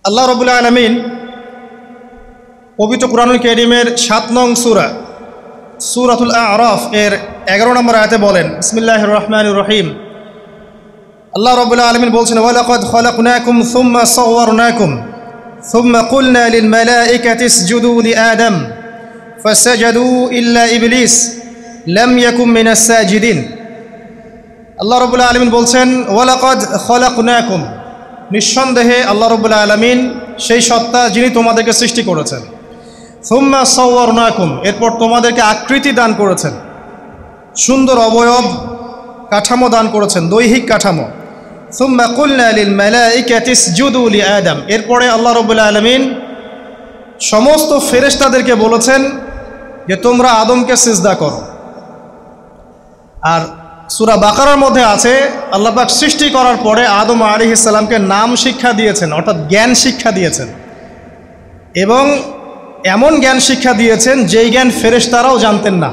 আল্লাহ রাব্বুল আলামিন পবিত্র কুরআনুল কারীমের ৭ নং সূরা সূরাতুল আ'রাফ এর ১১ নম্বর আয়াতে বলেন, বিসমিল্লাহির রহমানির রহিম। আল্লাহ রাব্বুল আলামিন বলছেন, ওয়ালাকাদ খালাকনাকুম সুম্মা সাওয়ারনাকুম সুম্মা কুলনা লিল মালাইকাতি ইসজুদু লিআদম ফাসাজাদু ইল্লা ইবলিস লাম ইয়াকুম মিনাস সাজিদিন। আল্লাহ রাব্বুল আলামিন বলছেন, ওয়ালাকাদ খালাকনাকুম, নিঃসন্দেহে আল্লাহ রাব্বুল আলামিন সেই সত্তা যিনি তোমাদেরকে সৃষ্টি করেছেন। সুম্মা সাওয়ারনাকুম, এরপর তোমাদেরকে আকৃতি দান করেছেন, সুন্দর অবয়ব কাঠামো দান করেছেন, দৈহিক কাঠামো। সুম্মা কুলনা লিল মালাইকাতি ইসজুদু লিআদম, এরপরে আল্লাহ রাব্বুল আলামিন সমস্ত ফেরেশতাদেরকে বলেছেন যে তোমরা আদমকে সিজদা করো। আর সূরা বাকারার মধ্যে আছে, আল্লাহ পাক সৃষ্টি করার পরে আদম আলাইহিস সালামকে নাম শিক্ষা দিয়েছেন, অর্থাৎ জ্ঞান শিক্ষা দিয়েছেন, এবং এমন জ্ঞান শিক্ষা দিয়েছেন যেই জ্ঞান ফেরেশতারাও জানতেন না।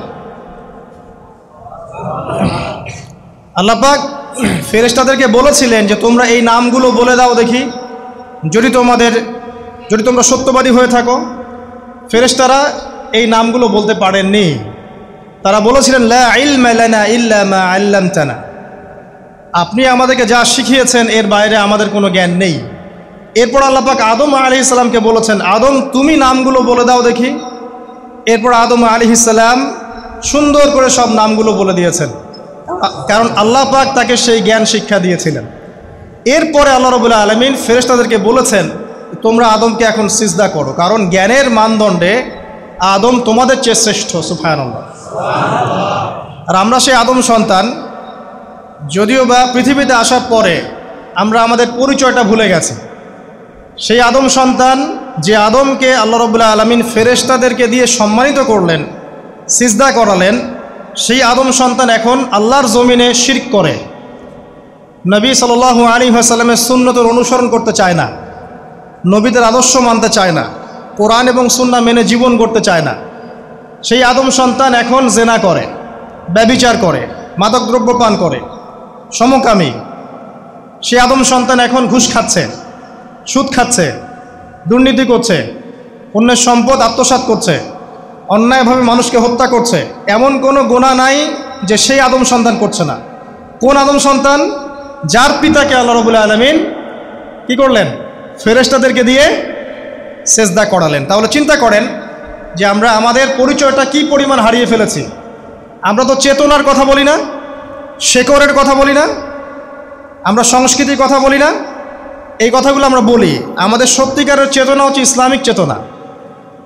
আল্লাহ পাক ফেরেশতাদেরকে বলেছিলেন যে তোমরা এই নামগুলো বলে দাও দেখি, যদি তোমরা সত্যবাদী হয়ে থাকো। ফেরেশতারা এই নামগুলো বলতে পারেননি। তারা বলেছিলেন, লা ইলমা লানা ইল্লা মা আল্লামতানা, আপনি আমাদেরকে যা শিখিয়েছেন এর বাইরে আমাদের কোনো জ্ঞান নেই। এরপর আল্লাহ পাক আদম আলাইহিস সালামকে বলেছেন, আদম তুমি নামগুলো বলে দাও দেখি। এরপর আদম আলাইহিস সালাম সুন্দর করে সব নামগুলো বলে দিয়েছেন, কারণ আল্লাহ পাক তাকে সেই জ্ঞান শিক্ষা দিয়েছিলেন। এরপরে আল্লাহ রাব্বুল আলামিন ফেরেশতাদেরকে বলেছেন, তোমরা আদমকে এখন সিজদা করো, কারণ জ্ঞানের মানদণ্ডে আদম তোমাদের চেয়ে শ্রেষ্ঠ। সুবহানাল্লাহ। আর আমরা সেই আদম সন্তান, যদিও বা পৃথিবীতে আসার পরে আমরা আমাদের পরিচয়টা ভুলে গেছি। সেই আদম সন্তান, যে আদমকে আল্লাহ রাব্বুল আলামিন ফেরেশতাদেরকে দিয়ে সম্মানিত করলেন, সিজদা করালেন, সেই আদম সন্তান এখন আল্লাহর জমিনে শিরক করে, নবী সাল্লাল্লাহু আলাইহি ওয়াসাল্লামের সুন্নতের অনুসরণ করতে চায় না, নবীদের আদর্শ মানতে চায় না, কোরআন এবং সুন্নাহ মেনে জীবন করতে চায় না। সেই আদম সন্তান এখন জেনা করে, ব্যভিচার করে, মাদক দ্রব্য পান করে, সমকামী। সেই আদম সন্তান এখন ঘুষ খাচ্ছে, সুদ খাচ্ছে, দুর্নীতি করছে, অন্যের সম্পদ আত্মসাৎ করছে, অন্যায়ভাবে মানুষকে হত্যা করছে। এমন কোনো গুনাহ নাই যে সেই আদম সন্তান করছে না। কোন আদম সন্তান? যার পিতাকে আল্লাহ রাব্বুল আলামিন কি করলেন? ফেরেশতাদেরকে দিয়ে সেজদা করালেন। তাহলে চিন্তা করেন যে আমরা আমাদের পরিচয়টা কি পরিমাণ হারিয়ে ফেলেছি। আমরা তো চেতনার কথা বলি না, শেকড়ের কথা বলি না, আমরা সংস্কৃতির কথা বলি না। এই কথাগুলো আমরা বলি। আমাদের সত্যিকারের চেতনা হচ্ছে ইসলামিক চেতনা।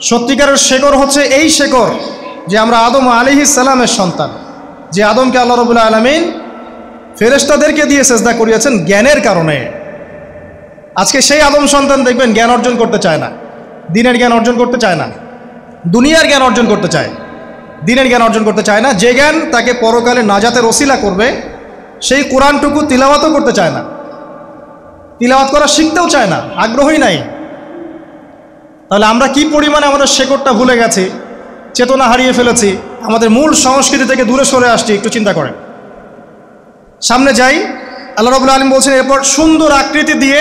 সত্যিকারের শেকড় হচ্ছে এই শেকড় যে আমরা আদম আলাইহিস সালামের সন্তান, যে আদমকে আল্লাহ রাব্বুল আলামিন ফেরেশতাদেরকে দিয়ে সেজদা করিয়েছেন জ্ঞানের কারণে। আজকে সেই আদম সন্তান দেখবেন জ্ঞান অর্জন করতে চায় না, দিনের জ্ঞান অর্জন করতে চায় না, দুনিয়ার জ্ঞান অর্জন করতে চায়, দিনের জ্ঞান অর্জন করতে চায় না। যে জ্ঞান তাকে পরকালে নাজাতের ওসিলা করবে, সেই কোরআনটুকু তিলাওয়াতও করতে চায় না, তিলাওয়াত করা শিখতেও চায় না, আগ্রহই নাই। তাহলে আমরা কি পরিমাণে আমাদের শেকড়টা ভুলে গেছি, চেতনা হারিয়ে ফেলেছি, আমাদের মূল সংস্কৃতি থেকে দূরে সরে আসছি। একটু চিন্তা করেন। সামনে যাই। আল্লাহ রাব্বুল আলামিন বলছেন, এরপর সুন্দর আকৃতি দিয়ে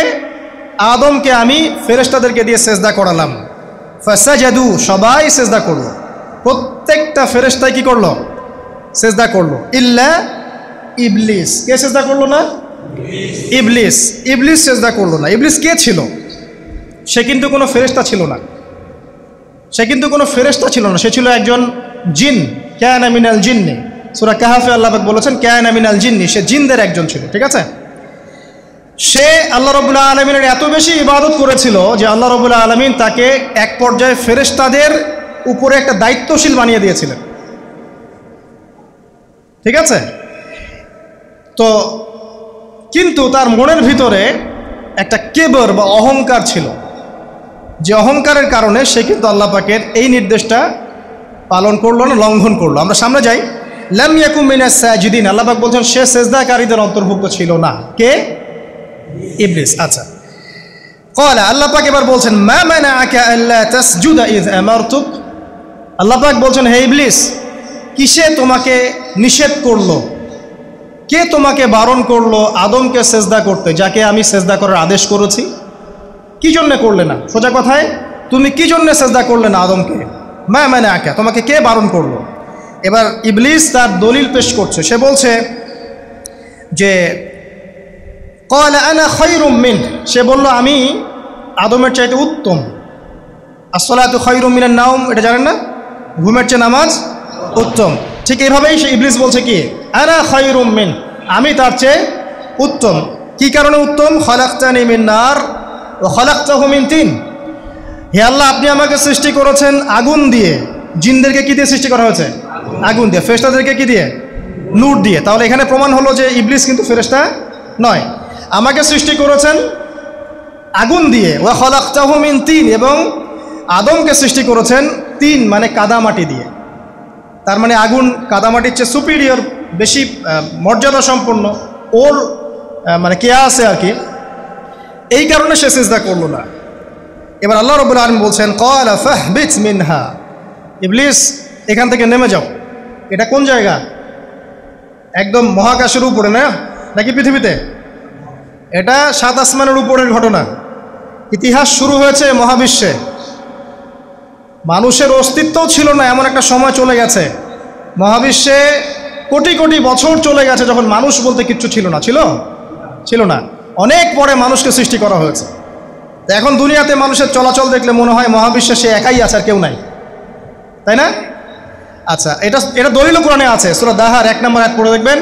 আদমকে আমি ফেরেশতাদেরকে দিয়ে সেজদা করালাম। ফাসাজাদু, সবাই সেজদা করলো, প্রত্যেকটা ফেরেশতাই কি করলো? সেজদা করলো। ইল্লা ইবলিস, কে সেজদা করলো না? ইবলিস। ইবলিস সেজদা করলো না। ইবলিস কে ছিল? সে কিন্তু কোনো ফেরেশতা ছিল না। সে ছিল একজন জিন। কানা মিনাল জিন্নি, সূরা কাহফে আল্লাহ পাক বলেছেন কানা মিনাল জিন্নি, সে জিনদের একজন ছিল। ঠিক আছে? সে আল্লাহ রাব্বুল আলামিনের এত বেশি ইবাদত করেছিল যে আল্লাহ রাব্বুল আলামিন তাকে এক পর্যায়ে ফেরেশতাদের উপরে একটা দায়িত্বশীল বানিয়ে দিয়েছিলেন। ঠিক আছে? তো কিন্তু তার মনের ভিতরে একটা কেবর বা অহংকার ছিল, যে অহংকারের কারণে সে কিন্তু আল্লাহ পাকের এই নির্দেশটা পালন করলো না, লঙ্ঘন করলো। আমরা সামনে যাই। লাম ইয়াকুম মিনাস সাজিদিন, আল্লাহ পাক বলছেন সে সেজদাকারীদের অন্তর্ভুক্ত ছিল না। কে? ইবলিস। আচ্ছা, ক্বালা, আল্লাহ পাক এবার বলছেন মা মানাআকা আল্লা তাসজুদা ইয আমারতুক। আল্লাহ পাক বলছেন, হে ইবলিস, কিসে তোমাকে নিষেধ করলো, কে তোমাকে বারণ করলো আদমকে সেজদা করতে, যাকে আমি সেজদা করার আদেশ করেছি? কি জন্য করলে না? সোজা কথায় তুমি কি জন্য সেজদা করলে না আদমকে? মানে আঁকা, তোমাকে কে বারণ করলো? এবার ইবলিস তার দলিল পেশ করছে। সে বলছে যে ক্বালা আনা খায়রুম মিন, সে বলল আমি আদমের চাইতে উত্তম। আসসালাতু খায়রুম মিনান নাওম, এটা জানেন না? ঘুমের চেয়ে নামাজ উত্তম। ঠিক এইভাবেই সে ইবলিস বলছে কি আনা খায়রুম মিন, আমি তার চেয়ে উত্তম। কি কারণে উত্তম? খালাকতানি মিন নার ওয়া খালাকতাহু মিন তিন। হে আল্লাহ, আপনি আমাকে সৃষ্টি করেছেন আগুন দিয়ে, জিনদেরকে কি দিয়ে সৃষ্টি করা হয়েছে? আগুন দিয়ে। ফেরেশতাদেরকে কি দিয়ে? নূর দিয়ে। তাহলে এখানে প্রমাণ হলো যে ইবলিস কিন্তু ফেরেশতা নয়। আমাকে সৃষ্টি করেছেন আগুন দিয়ে, ওয়া খালাকতাহু মিন তিন, এবং আদমকে সৃষ্টি করেছেন তিন মানে কাদামাটি দিয়ে। তার মানে আগুন কাদামাটির চেয়ে সুপিরিয়র, বেশি মর্যাদা সম্পন্ন, ওর মানে কে আছে আর কি। এই কারণে সে সিজদা করলো না। এবার আল্লাহ রাব্বুল আলামিন বলছেন ক্বালা ফাহবিত মিনহা, ইবলিস এখান থেকে নেমে যাও। এটা কোন জায়গা? একদম মহাকাশের উপরে না, নাকি পৃথিবীতে? এটা 7 আসমানের উপরের ঘটনা। ইতিহাস শুরু হয়েছে মহাবিশ্বে। মানুষের অস্তিত্বও ছিল না, এমন একটা সময় চলে গেছে। মহাবিশ্বে কোটি কোটি বছর চলে গেছে যখন মানুষ বলতে কিচ্ছু ছিল না। ছিল না। অনেক পরে মানুষকে সৃষ্টি করা হয়েছে। এখন দুনিয়াতে মানুষের চলাচল দেখলে মনে হয় মহাবিশ্বে সে একাই আছে, আর কেউ নাই, তাই না? আচ্ছা, এটা দলিল কোরআনে আছে। সূরা দাহার 1 নম্বর আয়াত পড়ে দেখবেন,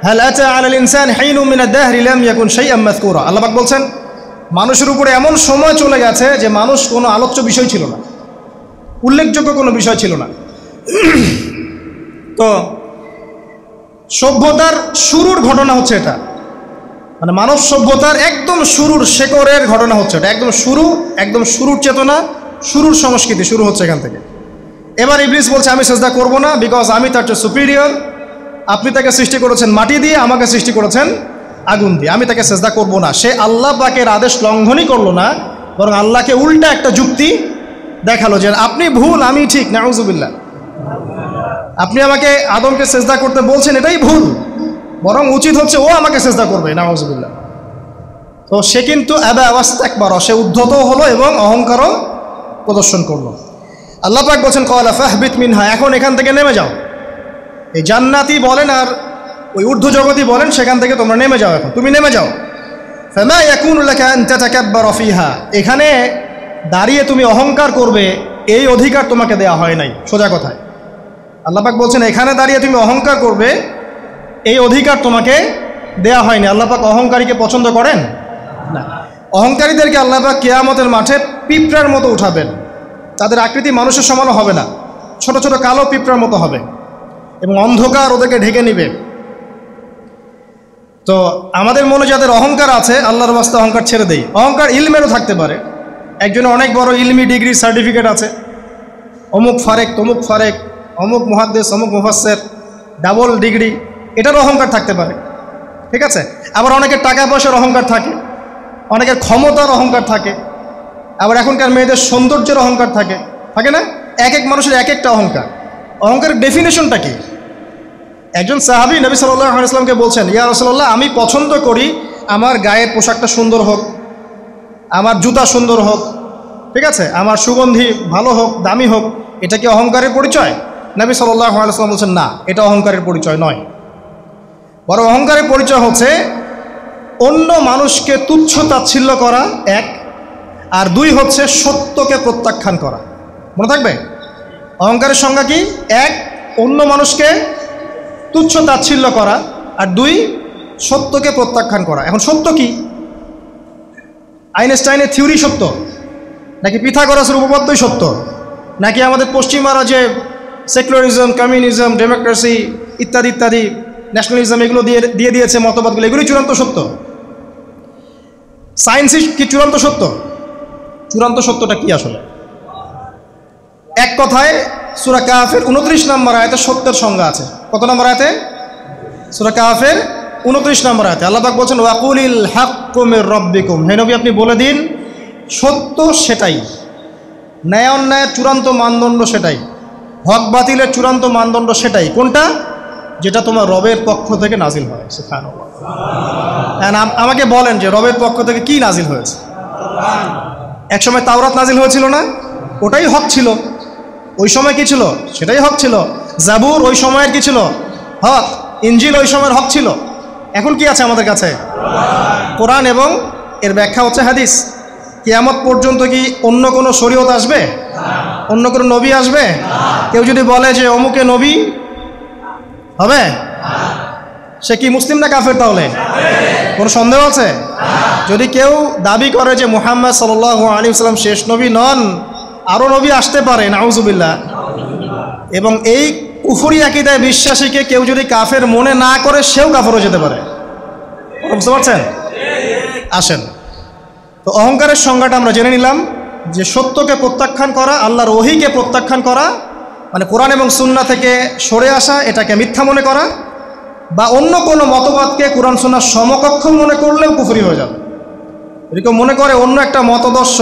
হাল আতা আলাল ইনসান হাইনুম মিনাদ দাহরি লাম ইয়াকুন শাইআম মাযকুরা। আল্লাহ পাক বলছেন মানুষের উপরে এমন সময় চলে গেছে যে মানুষ কোনো আলোচ্য বিষয় ছিল না, উল্লেখযোগ্য কোনো বিষয় ছিল না। তো সভ্যতার শুরুর ঘটনা হচ্ছে এটা, মানে মানব সভ্যতার একদম শুরুর শেকড়ের ঘটনা হচ্ছে এটা। একদম শুরুর চেতনা, শুরুর সংস্কৃতি শুরু হচ্ছে এখান থেকে। এবার ইবলিস বলছে আমি সেজদা করব না, বিকজ আমি তার চেয়ে সুপিরিয়র। আপনি তাকে সৃষ্টি করেছেন মাটি দিয়ে, আমাকে সৃষ্টি করেছেন আগুন দিয়ে, আমি তাকে সেজদা করব না। সে আল্লাহ পাকের আদেশ লঙ্ঘনই করলো না, বরং আল্লাহকে উল্টা একটা যুক্তি দেখালো যে আপনি ভুল, আমি ঠিক। নাউজুবিল্লাহ, আপনি আমাকে আদমকে সেজদা করতে বলছেন, এটাই ভুল, বরং উচিত হচ্ছে ও আমাকে সেজদা করবে। নাউজুবিল্লাহ। তো সে কিন্তু আবা ওয়াস্তাকবার, সে উদ্ধত হলো এবং অহংকারও প্রদর্শন করলো। আল্লাহ পাক বলছেন ক্বালা ফাহবিত মিনহা, এখন এখান থেকে নেমে যাও। এই জান্নাতি বলেন আর ওই ঊর্ধ্ব জগতি বলেন, সেখান থেকে তোমরা নেমে যাও, এখন তুমি নেমে যাও। ফামা ইয়াকুনু লাকা আন তাতাকাব্বারা ফিহা, এখানে দাঁড়িয়ে তুমি অহংকার করবে এই অধিকার তোমাকে দেয়া হয় নাই। সোজা কথায় আল্লাহ পাক বলছেন এখানে দাঁড়িয়ে তুমি অহংকার করবে এই অধিকার তোমাকে দেয়া হয়নি। আল্লাহ পাক অহংকারীকে পছন্দ করেন না। অহংকারীদেরকে আল্লাহ পাক কিয়ামতের মাঠে পিঁপড়ার মতো উঠাবেন। তাদের আকৃতি মানুষের সমানও হবে না, ছোট ছোট কালো পিঁপড়ার মতো হবে এবং অন্ধকার ওদেরকে ঢেকে নিবে। তো আমাদের মনে যাদের অহংকার আছে, আল্লাহর রাস্তায় অহংকার ছেড়ে দেই। অহংকার ইলমেরও থাকতে পারে। একজনের অনেক বড় ইলমি ডিগ্রি সার্টিফিকেট আছে, অমুক ফারেক তমুক ফারেক, অমুক মুহাদ্দিস অমুক মুফাসসির, ডাবল ডিগ্রি, এটারও অহংকার থাকতে পারে, ঠিক আছে? আবার অনেকের টাকা পয়সার অহংকার থাকে, অনেকের ক্ষমতার অহংকার থাকে, আবার এখনকার মেয়েদের সৌন্দর্যের অহংকার থাকে, থাকে না? এক এক মানুষের এক একটা অহংকার। অহংকারের ডেফিনেশনটা কি? একজন সাহাবী নবী সাল্লাল্লাহু আলাইহি ওয়াসাল্লামকে বলছেন, ইয়া রাসূলুল্লাহ, আমি পছন্দ করি আমার গায়ের পোশাকটা সুন্দর হোক, আমার জুতা সুন্দর হোক, ঠিক আছে, আমার সুগন্ধি ভালো হোক, দামি হোক, এটা কি অহংকারের পরিচয়? নবী সাল্লাল্লাহু আলাইহি ওয়াসাল্লাম বলছেন না, এটা অহংকারের পরিচয় নয়। বরং অহংকারের পরিচয় হচ্ছে অন্য মানুষকে তুচ্ছ তাচ্ছিল্য করা এক, আর দুই হচ্ছে সত্যকে প্রত্যাখ্যান করা। মনে থাকবে অহংকারের সংজ্ঞা কি? এক, অন্য মানুষকে তুচ্ছ তাচ্ছিল্য করা, আর দুই, সত্যকে প্রত্যাখ্যান করা। এখন সত্য কি? আইনস্টাইনের থিওরি সত্য, নাকি পিথাগোরাসের উপপাদ্যই সত্য, নাকি আমাদের পশ্চিমারা যে সেকুলারিজম, কমিউনিজম, ডেমোক্রেসি ইত্যাদি ইত্যাদি, ন্যাশনালিজম এগুলো দিয়ে দিয়েছে মতবাদগুলো, এগুলোই চূড়ান্ত সত্য? সায়েন্সই কি চূড়ান্ত সত্য? চূড়ান্ত সত্যটা কি আসলে? এক কথায় সূরা কাহফের 29 নম্বর আয়াতে সত্যের সংজ্ঞা আছে। কত নম্বর আয়াতে? সূরা কাহফের 29 নম্বর আয়াতে আল্লাহ পাক বলছেন ওয়াকুলিল হাক্কু মির রাব্বিকুম, হে নবী আপনি বলে দিন সত্য সেটাই, ন্যায় অন্যায়ের চূড়ান্ত মানদণ্ড সেটাই, হক বাতিলের চূড়ান্ত মানদণ্ড সেটাই। কোনটা? যেটা তোমার রবের পক্ষ থেকে নাজিল হয়। সুবহানাল্লাহ। আমাকে বলেন যে রবের পক্ষ থেকে কি নাজিল হয়েছে? একসময় তাওরাত নাজিল হয়েছিল না, ওটাই হক ছিল। ওই সময় কি ছিল? সেটাই হক ছিল। জাবুর ওই সময়ের কি ছিল? হক। ইনজিল ওই সময়ের হক ছিল। এখন কি আছে আমাদের কাছে? কোরআন, এবং এর ব্যাখ্যা হচ্ছে হাদিস। কিয়ামত পর্যন্ত কি অন্য কোনো শরীয়ত আসবে? অন্য কোনো নবী আসবে? কেউ যদি বলে যে অমুকে নবী হবে, সে কি মুসলিম না কাফের? তাহলে কোনো সন্দেহ আছে? যদি কেউ দাবি করে যে মুহাম্মদ সাল্লাল্লাহু আলাইহি ওয়াসাল্লাম শেষ নবী নন, আরও নবী আসতে পারে, নাউজুবিল্লাহ, এবং এই কুফরি আকীদায় বিশ্বাসীকে কেউ যদি কাফের মনে না করে, সেও কাফের হয়ে যেতে পারে। বুঝতে পারছেন? আসেন, তো অহংকারের সংজ্ঞাটা আমরা জেনে নিলাম যে সত্যকে প্রত্যাখ্যান করা, আল্লাহর ওহীকে প্রত্যাখ্যান করা, মানে কোরআন এবং সুন্নাহ থেকে সরে আসা, এটাকে মিথ্যা মনে করা, বা অন্য কোনো মতবাদকে কোরআন সুন্নাহর সমকক্ষ মনে করলেও কুফরি হয়ে যাবে। এরকম মনে করে অন্য একটা মতদর্শ,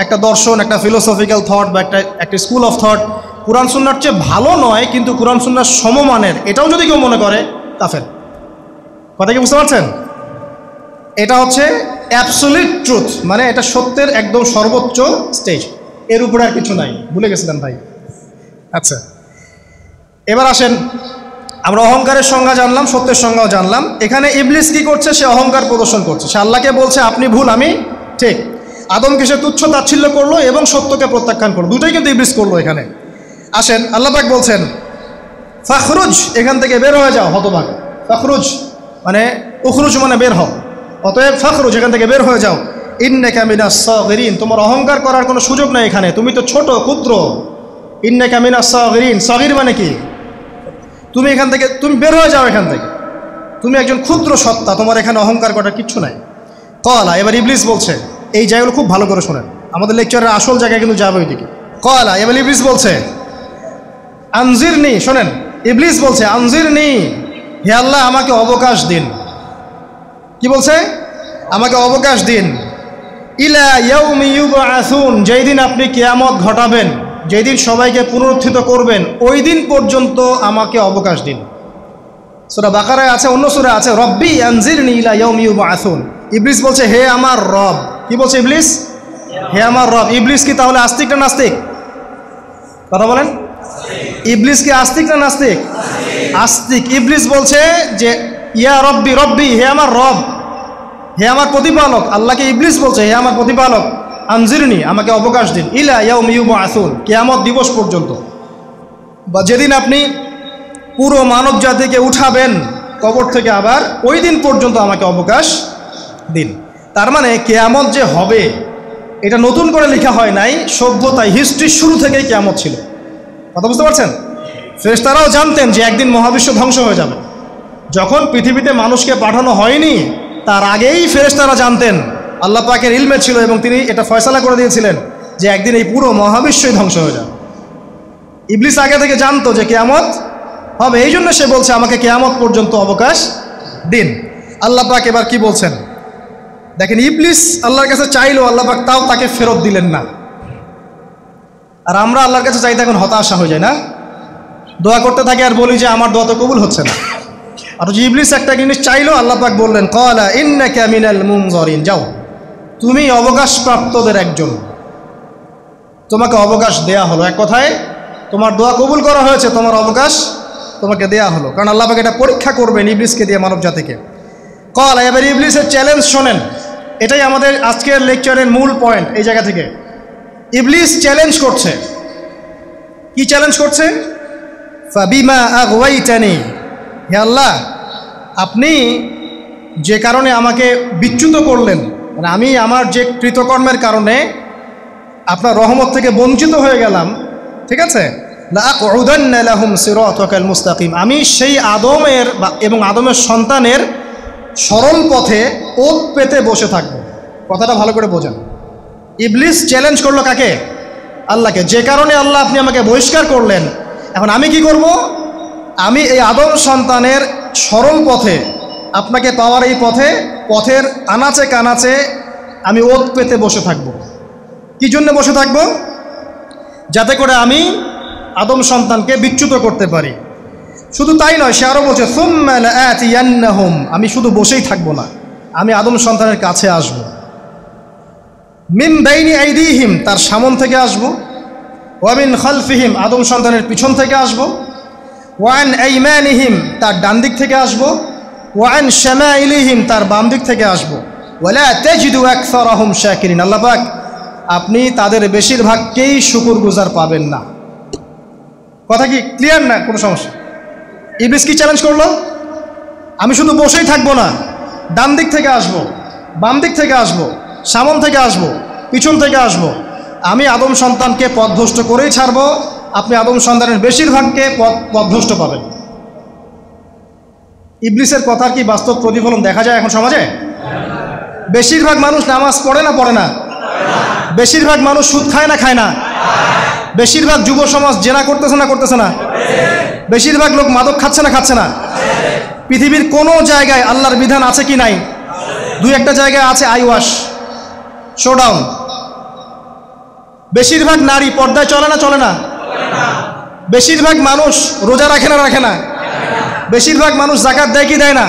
একটা দর্শন, একটা ফিলোসফিক্যাল থট বা একটা স্কুল অফ থট কোরআন সুন্নাহর চেয়ে ভালো নয় কিন্তু কোরআন সুন্নাহর সমমানের, এটাও যদি কেউ মনে করে, কাফের। কথা কি বুঝতে পারছেন? এটা হচ্ছে অ্যাবসলিউট ট্রুথ, মানে এটা সত্যের একদম সর্বোচ্চ স্টেজ, এর উপরে আর কিছু নাই। ভুলে গেছিলেন ভাই? আচ্ছা, এবার আসেন, আমরা অহংকারের সংজ্ঞা জানলাম, সত্যের সংজ্ঞাও জানলাম। এখানে ইবলিস কি করছে? সে অহংকার প্রদর্শন করছে। সে আল্লাহকে বলছে আপনি ভুল, আমি ঠিক। আদমকে সে তুচ্ছ তাচ্ছিল্য করলো এবং সত্যকে প্রত্যাখ্যান করলো, দুটোই কিন্তু ইবলিস করলো এখানে। আসেন, আল্লাহ পাক বলছেন ফাখরুজ, এখান থেকে বের হয়ে যাও হতভাগ। ফাখরুজ মানে উখরুজ মানে বের হও, অতএব ফাখরুজ, এখান থেকে বের হয়ে যাও। ইন্নাকা মিনাস সাগিরিন, তোমার অহংকার করার কোনো সুযোগ নাই এখানে, তুমি তো ছোট, ক্ষুদ্র। ইন্নাকা মিনাস সাগিরিন, সাগির মানে কি? তুমি এখান থেকে, তুমি বের হয়ে যাও এখান থেকে, তুমি একজন ক্ষুদ্র সত্তা, তোমার এখানে অহংকার করার কিচ্ছু নাই। কলা, এবার ইবলিস বলছে, এই জায়গাগুলো খুব ভালো করে শোনেন, আমাদের লেকচারের আসল জায়গায় কিন্তু যাবে ওইদিকে। কলা, এবার ইবলিস বলছে আনজিরনি, শোনেন, ইবলিস বলছে আনজিরনি, হে আল্লাহ আমাকে অবকাশ দিন। কি বলছে? আমাকে অবকাশ দিন। ইলা ইয়াউমি ইউবআসুন, যেই দিন আপনি কিয়ামত ঘটাবেন, যেই দিন সবাইকে পুনরুত্থিত করবেন, ওই দিন পর্যন্ত আমাকে অবকাশ দিন। সূরা বাকারায় আছে, অন্য সূরা আছে, রব্বি আনজিরনি ইলা ইয়াউমি ইউবআসুন। ইবলিস বলছে হে আমার রব। কি বলছে ইবলিস? হে আমার রব। ইবলিস কি তাহলে আস্তিক না নাস্তিক? কথা বলেন, ইবলিস কি আস্তিক না নাস্তিক? আস্তিক। ইবলিস বলছে যে ইয়া রব্বি, রব্বি হে আমার রব, হে আমার প্রতিপালক। আল্লাহকে ইবলিস বলছে হে আমার প্রতিপালক, আনজিরনি আমাকে অবকাশ দিন, ইলা ইয়াউমি ইউবআসুন, কিয়ামত দিবস পর্যন্ত, বা যেদিন আপনি পুরো মানব জাতিকে উঠাবেন কবর থেকে, আবার ওই দিন পর্যন্ত আমাকে অবকাশ দিন। তার মানে কিয়ামত যে হবে এটা নতুন করে লেখা হয় নাই, সভ্যতায় হিস্ট্রির শুরু থেকেই কিয়ামত ছিল। কথা বুঝতে পারছেন? ফেরেশতারাও জানতেন যে একদিন মহাবিশ্ব ধ্বংস হয়ে যাবে। যখন পৃথিবীতে মানুষকে পাঠানো হয়নি তার আগেই ফেরেশতারা জানতেন, আল্লাহ পাকের ইলমে ছিল এবং তিনি এটা ফয়সালা করে দিয়েছিলেন যে একদিন এই পুরো মহাবিশ্বই ধ্বংস হয়ে যাবে। ইবলিস আগে থেকে জানতো যে কিয়ামত হবে, এই জন্য সে বলছে আমাকে কিয়ামত পর্যন্ত অবকাশ দিন। আল্লাহ পাক এবার কি বলছেন দেখেন, ইবলিস আল্লাহর কাছে চাইলো, আল্লাহ পাক তাও তাকে ফেরত দিলেন না। আর আমরা আল্লাহর কাছে চাইতে এখন হতাশা হয়ে যায় না, দোয়া করতে থাকি আর বলি যে আমার দোয়া তো কবুল হচ্ছে না। আর যে ইবলিস একটা জিনিস চাইলো, আল্লাহ পাক বললেন ক্বালা ইন্নাকা মিনাল মুনজারিন, যাও তুমি অবকাশপ্রাপ্তদের একজন, তোমাকে অবকাশ দেয়া হলো। এক কথায় তোমার দোয়া কবুল করা হয়েছে, তোমার অবকাশ তোমাকে দেয়া হলো, কারণ আল্লাহ পাক এটা পরীক্ষা করবেন ইবলিসকে দিয়ে, মানব জাতিকে। ক্বালা, এবার ইবলিসের চ্যালেঞ্জ শোনেন, এটাই আমাদের আজকের লেকচারের মূল পয়েন্ট। এই জায়গা থেকে ইবলিস চ্যালেঞ্জ করছে। কি চ্যালেঞ্জ করছে? ফাবিমা আগওয়াইতানি, হে আল্লাহ আপনি যে কারণে আমাকে বিচ্যুত করলেন, মানে আমি আমার যে কৃতকর্মের কারণে আপনার রহমত থেকে বঞ্চিত হয়ে গেলাম, ঠিক আছে, লাআকউদান্না লাহুম সিরাতাকাল মুস্তাকিম, আমি সেই আদমের এবং আদমের সন্তানের সরল পথে ওত পেতে বসে থাকবো। কথাটা ভালো করে বোঝেন। ইবলিস চ্যালেঞ্জ করলো কাকে? আল্লাহকে। যে কারণে আল্লাহ আপনি আমাকে বহিষ্কার করলেন, এখন আমি কি করব? আমি এই আদম সন্তানের সরল পথে, আপনাকে পাওয়ার এই পথের আনাচে কানাচে আমি ওত পেতে বসে থাকব। কি জন্য বসে থাকব? যাতে করে আমি আদম সন্তানকে বিচ্যুত করতে পারি। শুধু তাই নয়, সে আরও বলছে সুম্মা লাআতিয়ান্নাহুম, আমি শুধু বসেই থাকবো না, আমি আদম সন্তানের কাছে আসব। মিন বাইনি আইদিহিম, তার সামন থেকে আসবো, ওয়া মিন খালফিহিম, আদম সন্তানের পিছন থেকে আসবো, ওয়া আন আইমানিহিম, তার ডান দিক থেকে আসবো, ওয়া আন শামাইলিহিম, তার বাম দিক থেকে আসবো, ওয়ালা তাজিদু আকসারাহুম শাকিরিন। আল্লাহ পাক আপনি তাদের বেশিরভাগকেই শুকরগুজার পাবেন না। কথা কি ক্লিয়ার না? কোনো সমস্যা? ইবলিস কি চ্যালেঞ্জ করলো? আমি শুধু বসেই থাকবো না, ডান দিক থেকে আসবো, বাম দিক থেকে আসবো, সামন থেকে আসবো, পিছন থেকে আসবো, আমি আদম সন্তানকে পথভ্রষ্ট করেই ছাড়বো, আপনি আদম সন্তানের বেশিরভাগকে পথভ্রষ্ট পাবেন। ইবলিসের কথার কি বাস্তব প্রতিফলন দেখা যায় এখন সমাজে? বেশিরভাগ মানুষ নামাজ পড়ে না পড়ে না? বেশিরভাগ মানুষ সুদ খায় না খায় না? বেশিরভাগ যুব সমাজ জেনা করতেছে না করতেছে না? বেশিরভাগ লোক মাদক খাচ্ছে না খাচ্ছে না? পৃথিবীর কোনো জায়গায় আল্লাহর বিধান আছে কি নাই? দুই একটা জায়গায় আছে আই ওয়াশ, শোডাউন। বেশিরভাগ নারী পর্দায় চলে না চলে না? বেশিরভাগ মানুষ রোজা রাখে না রাখে না? বেশিরভাগ মানুষ যাকাত দেয় কি দেয় না?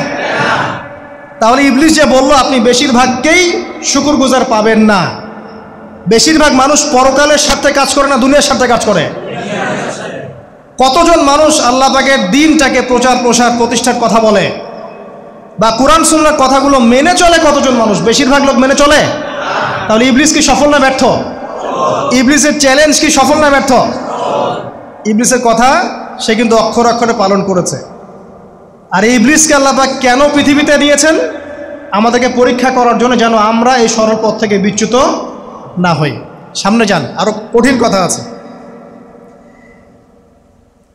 তাহলে ইবলিস যে বলল আপনি বেশিরভাগকেই শুকরগুজার পাবেন না, বেশিরভাগ মানুষ পরকালের স্বার্থে কাজ করে না দুনিয়ার স্বার্থে কাজ করে? কতজন মানুষ আল্লাহ পাকের দ্বীনটাকে প্রচার প্রসার প্রতিষ্ঠার কথা বলে বা কোরআন সুন্নাহর কথাগুলো মেনে চলে? কতজন মানুষ? বেশিরভাগ লোক মেনে চলে। তাহলে ইবলিস কি সফল না ব্যর্থ? ইবলিসের চ্যালেঞ্জ কি সফল না ব্যর্থ? ইবলিসের কথা সে কিন্তু অক্ষরে অক্ষরে পালন করেছে। আর ইবলিসকে আল্লাহ পাক কেন পৃথিবীতে দিয়েছেন? আমাদেরকে পরীক্ষা করার জন্য, যেন আমরা এই সরল পথ থেকে বিচ্যুত না হই। সামনে যান, আরো কঠিন কথা আছে।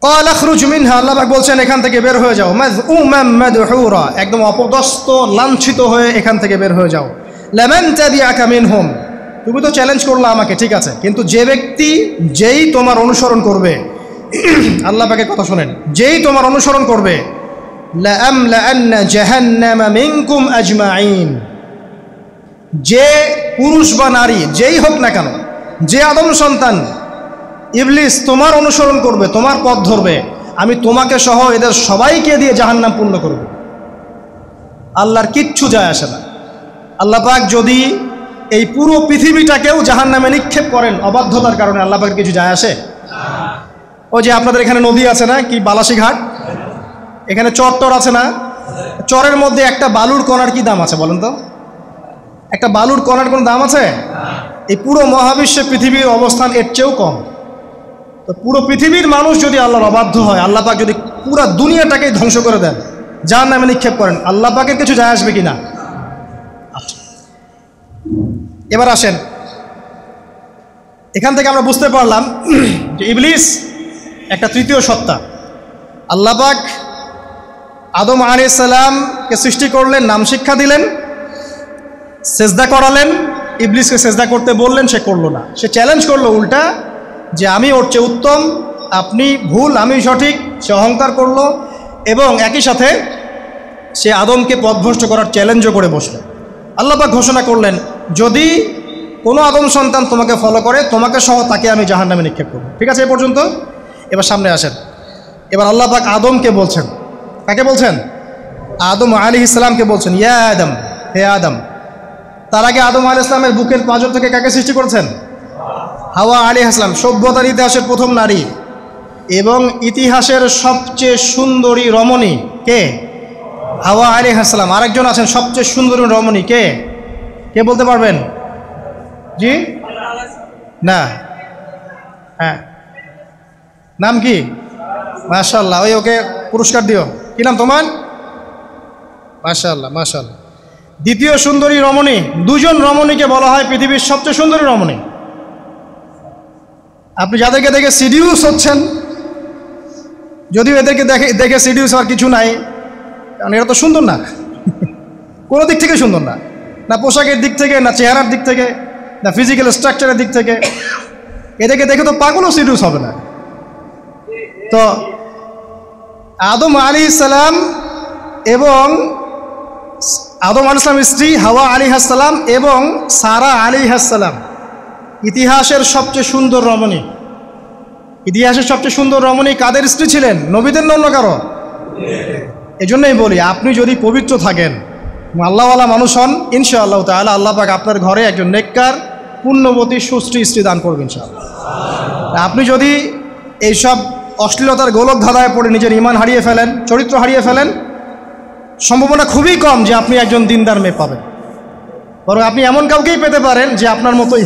ক্বাল আখরুজ মিনহা, আল্লাহ পাক বলছেন এখান থেকে বের হয়ে যাও, মাযউমান মাদহুরা, একদম অপদস্থ লাঞ্ছিত হয়ে এখান থেকে বের হয়ে যাও। লামান তাবিআকা মিনহুম, তুমি তো চ্যালেঞ্জ করলা আমাকে, ঠিক আছে, কিন্তু যে ব্যক্তি যেই তোমার অনুসরণ করবে, আল্লাহ পাকের কথা শোনেন, যেই তোমার অনুসরণ করবে, লাআমলাআন্না জাহান্নামা মিনকুম আজমাইন, যে পুরুষ বা নারী যেই হোক না কেন, যে আদম সন্তান ইবলিস তোমার অনুসরণ করবে, তোমার পথ ধরবে, আমি তোমাকে সহ এদের সবাইকে দিয়ে জাহান্নাম পূর্ণ করব। আল্লাহর কিচ্ছু যায় আসে না। আল্লাহ পাক যদি এই পুরো পৃথিবীটাকেও জাহান্নামে নিক্ষেপ করেন অবাধ্যতার কারণে, আল্লাহ পাকের কিছু যায় আসে? ও যে আপনাদের এখানে নদী আছে না, কি বালাসী ঘাট, এখানে চর আছে না, চরের মধ্যে একটা বালুর কণার কি দাম আছে বলেন তো? একটা বালুর কণার কোনো দাম আছে? এই পুরো মহাবিশ্বে পৃথিবীর অবস্থান এর চেয়েও কম। তো পুরো পৃথিবীর মানুষ যদি আল্লাহর অবাধ্য হয়, আল্লাহ পাক যদি পুরো দুনিয়াটাকেই ধ্বংস করে দেন, জাহান্নামে নিক্ষেপ করেন, আল্লাহ পাকের কিছু যায় আসবে কিনা? এবার আসেন, এখান থেকে আমরা বুঝতে পারলাম যে ইবলিস একটা তৃতীয় সত্তা। আল্লাহ পাক আদম আলাইহিস সালামকে সৃষ্টি করলেন, নাম শিক্ষা দিলেন, সেজদা করালেন, ইবলিসকে সেজদা করতে বললেন, সে করলো না। সে চ্যালেঞ্জ করলো উল্টা, যে আমি ওর চেয়ে উত্তম, আপনি ভুল আমি সঠিক। সে অহংকার করলো এবং একই সাথে সে আদমকে পথভ্রষ্ট করার চ্যালেঞ্জও করে বসল। আল্লাহ পাক ঘোষণা করলেন, যদি কোনো আদম সন্তান তোমাকে ফলো করে, তোমাকে সহ তাকে আমি জাহান্নামে নিক্ষেপ করব। ঠিক আছে এ পর্যন্ত? এবার সামনে আসেন। এবার আল্লাহ পাক আদমকে বলছেন, কাকে বলছেন? আদম আলাইহিস সালামকে বলছেন, ইয়া আদম, হে আদম। তার আগে আদম আলাইহিস সালামের বুকের পাঁজর থেকে কাকে সৃষ্টি করেছেন? হাওয়া আলাইহিস সালাম, সভ্যতার ইতিহাসের প্রথম নারী এবং ইতিহাসের সবচেয়ে সুন্দরী রমণী কে? হাওয়া আলাইহিস সালাম। আরেকজন আছেন সবচেয়ে সুন্দরী রমণী, কে? কে বলতে পারবেন? জি না, হ্যাঁ, নাম কি? মাশাআল্লাহ, ওই ওকে পুরস্কার দিও। কি নাম তোমার? মাশাআল্লাহ মাশাআল্লাহ। দ্বিতীয় সুন্দরী রমণী, দুজন রমণীকে বলা হয় পৃথিবীর সবচেয়ে সুন্দরী রমণী। আপনি যাদেরকে দেখে সিডিউস হচ্ছেন, যদিও এদেরকে দেখে সিডিউস হওয়ার কিছু নাই, কারণ এরা তো সুন্দর না, কোনো দিক থেকে সুন্দর না, না পোশাকের দিক থেকে, না চেহারার দিক থেকে, না ফিজিক্যাল স্ট্রাকচারের দিক থেকে। এদেরকে দেখে তো পাগলও সিডিউস হবে না। তো আদম আলাইহিস সালাম এবং আদম আলাইহিস সালামের স্ত্রী হাওয়া আলাইহিস সালাম এবং সারা আলাইহিস সালাম ইতিহাসের সবচেয়ে সুন্দর রমণী। ইতিহাসের সবচেয়ে সুন্দর রমণী কাদের স্ত্রী ছিলেন? নবীদের না অন্য কারো? এজন্যই বলি, আপনি যদি পবিত্র থাকেন, আল্লাহওয়ালা মানুষ হন, ইনশাআল্লাহ তাআলা আল্লাহ পাক আপনার ঘরে একজন নেককার পুণ্যবতী সুশ্রী স্ত্রী দান করবেন ইনশাআল্লাহ। আপনি যদি এইসব অশ্লীলতার গোলক ধাঁধায় পড়ে নিজের ঈমান হারিয়ে ফেলেন, চরিত্র হারিয়ে ফেলেন, সম্ভাবনা খুবই কম যে আপনি একজন দিনদার মেয়ে পাবেন। বরং আপনি এমন কাউকেই পেতে পারেন যে আপনার মতোই,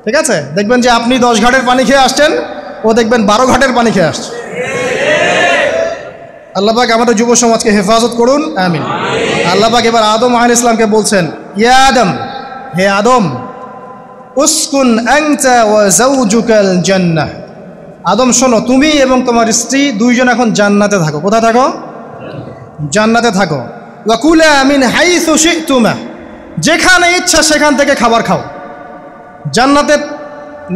ঠিক আছে? দেখবেন যে আপনি 10 ঘাটের পানি খেয়ে আসছেন, ও দেখবেন 12 ঘাটের পানি খেয়ে আসছে। আল্লাহ পাক আমাদের যুব সমাজকে হেফাজত করুন, আমিন। আল্লাহ পাক এবার আদম আলাইহিস সালামকে বলছেন, ইয়া আদম, হে আদম, উসকুন আনতা ওয়া যাওজুকাল জান্নাহ। আদম শোনো, তুমি এবং তোমার স্ত্রী দুইজন এখন জান্নাতে থাকো। কোথায় থাকো? জান্নাতে থাকো। ওয়া কুলা মিন হাইসু শি'তুমা, যেখানে ইচ্ছা সেখান থেকে খাবার খাও। জান্নাতের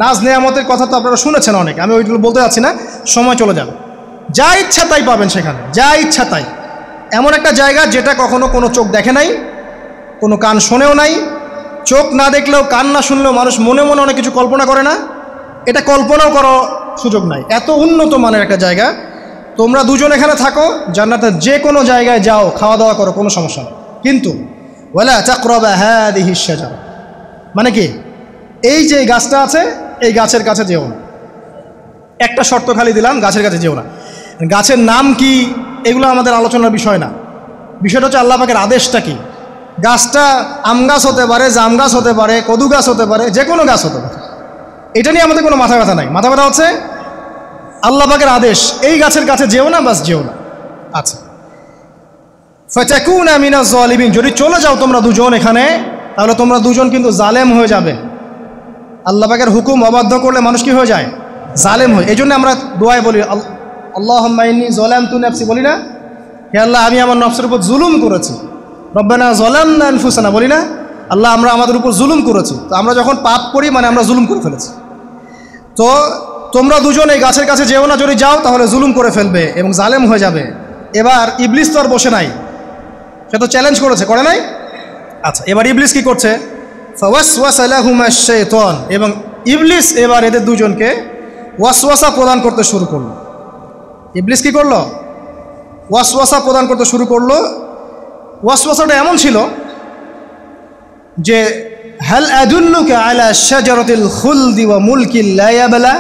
নাজ নেয়ামতের কথা তো আপনারা শুনেছেন অনেক, আমি ওইগুলো বলতে যাচ্ছি না, সময় চলে যাবে। যা ইচ্ছা তাই পাবেন সেখানে, যা ইচ্ছা তাই। এমন একটা জায়গা যেটা কখনো কোনো চোখ দেখে নাই, কোনো কান শোনেও নাই। চোখ না দেখলেও, কান না শুনলেও মানুষ মনে মনে অনেক কিছু কল্পনা করে না, এটা কল্পনাও করার সুযোগ নাই। এত উন্নত মানের একটা জায়গা। তোমরা দুজন এখানে থাকো, জান্নাতের যে কোনো জায়গায় যাও, খাওয়া দাওয়া করো, কোনো সমস্যা নেই। কিন্তু ওয়ালা তাকরাবা হাদিহি শাজারা, মানে কি, এই যে গাছটা আছে এই গাছের কাছে যেও না। একটা শর্ত খালি দিলাম, গাছের কাছে যেও না। গাছের নাম কি এগুলো আমাদের আলোচনার বিষয় না। বিষয়টা হচ্ছে আল্লাহ পাকের আদেশটা কি। গাছটা আম গাছ হতে পারে, জাম গাছ হতে পারে, কদু গাছ হতে পারে, যে কোনো গাছ হতে পারে। এটা নিয়ে আমাদের কোনো মাথা ব্যথা নাই। মাথা ব্যথা হচ্ছে আল্লাহ পাকের আদেশ, এই গাছের কাছে যেও না, বাস যেও না। আচ্ছা, ফাতাকুনা মিনাজ জালিমিন, যদি চলে যাও তোমরা দুজন এখানে, তাহলে তোমরা দুজন কিন্তু জালেম হয়ে যাবে। আল্লাহ পাকের হুকুম অবাধ্য করলে মানুষ কি হয়ে যায়? জালেম হয়। এই জন্য আমরা দোয়ায় বলি, আল্লাহুম্মা ইন্নী যালামতু নাফসি, বলি না? হে আল্লাহ, আমি আমার নফসের উপর জুলুম করেছি। রব্বানা যালামনা আনফুসানা, বলি না? আল্লাহ, আমরা আমাদের উপর জুলুম করেছি। তো আমরা যখন পাপ করি মানে আমরা জুলুম করে ফেলেছি। তো তোমরা দুজন এই গাছের কাছে যেও না, যদি যাও তাহলে জুলুম করে ফেলবে এবং জালেম হয়ে যাবে। এবার ইবলিস তো আর বসে নাই, সে তো চ্যালেঞ্জ করেছে, করে নাই? আচ্ছা, এবার ইবলিস কি করছে? ফাওয়াসওয়াসা লাহুমাশ শাইতান, এবং ইবলিস এবার এদের দুজনকে ওয়াসওয়াসা প্রদান করতে শুরু করলো। ইবলিস কি করলো? ওয়াসওয়াসা প্রদান করতে শুরু করলো। ওয়াসওয়াসাটা এমন ছিল যে, হাল আদুল্লুকা আলা শাজারাতিল খুলদি ওয়া মুলকিন লা ইয়াবলা।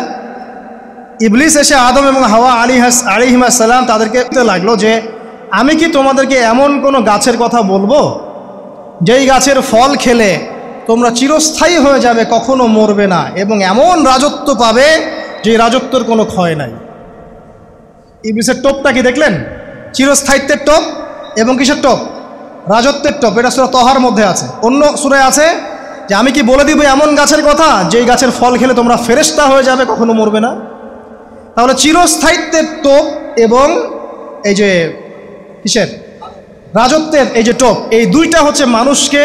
ইবলিস এসে আদম এবং হাওয়া আলাইহিস সালাম তাদেরকে বলতে লাগলো যে, আমি কি তোমাদেরকে এমন কোনো গাছের কথা বলবো যেই গাছের ফল খেলে তোমরা চিরস্থায়ী হয়ে যাবে, কখনো মরবে না, এবং এমন রাজত্ব পাবে যে রাজত্বের কোনো ক্ষয় নাই। ইবলিসের টোপটা কি দেখলেন? চিরস্থায়িত্বের টোপ এবং কিসের টোপ? রাজত্বের টোপ। এটা সূরা তহার মধ্যে আছে। অন্য সূরায় আছে যে, আমি কি বলে দিব এমন গাছের কথা যেই গাছের ফল খেলে তোমরা ফেরেশতা হয়ে যাবে, কখনো মরবে না। তাহলে চিরস্থায়িত্বের টোপ এবং এই যে কিসের? রাজত্বের এই যে টোপ, এই দুইটা হচ্ছে মানুষকে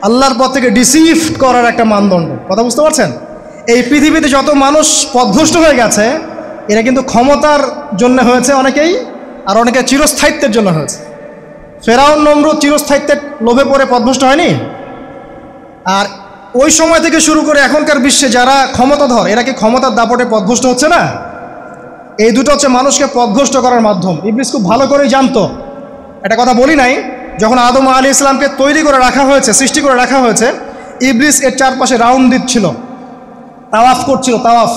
আল্লাহর পথ থেকে ডিসিভ করার একটা মানদণ্ড। কথা বুঝতে পারছেন? এই পৃথিবীতে যত মানুষ পথভ্রষ্ট হয়ে গেছে, এরা কিন্তু ক্ষমতার জন্য হয়েছে অনেকেই, আর অনেকে চিরস্থায়িত্বের জন্য হয়েছে। ফেরাউন নমরুদ চিরস্থায়িত্বের লোভে পড়ে পথভ্রষ্ট হয়নি? আর ওই সময় থেকে শুরু করে এখনকার বিশ্বে যারা ক্ষমতাধর, এরা কি ক্ষমতার দাপটে পথভ্রষ্ট হচ্ছে না? এই দুটো হচ্ছে মানুষকে পথভ্রষ্ট করার মাধ্যম। ইবলিস খুব ভালো করেই জানতো। একটা কথা বলি নাই, যখন আদম আলাইহিস সালামকে তৈরি করে রাখা হয়েছে, সৃষ্টি করে রাখা হয়েছে, ইবলিস এর চারপাশে রাউন্ড দিচ্ছিল, তাওয়াফ করছিল, তাওয়াফ।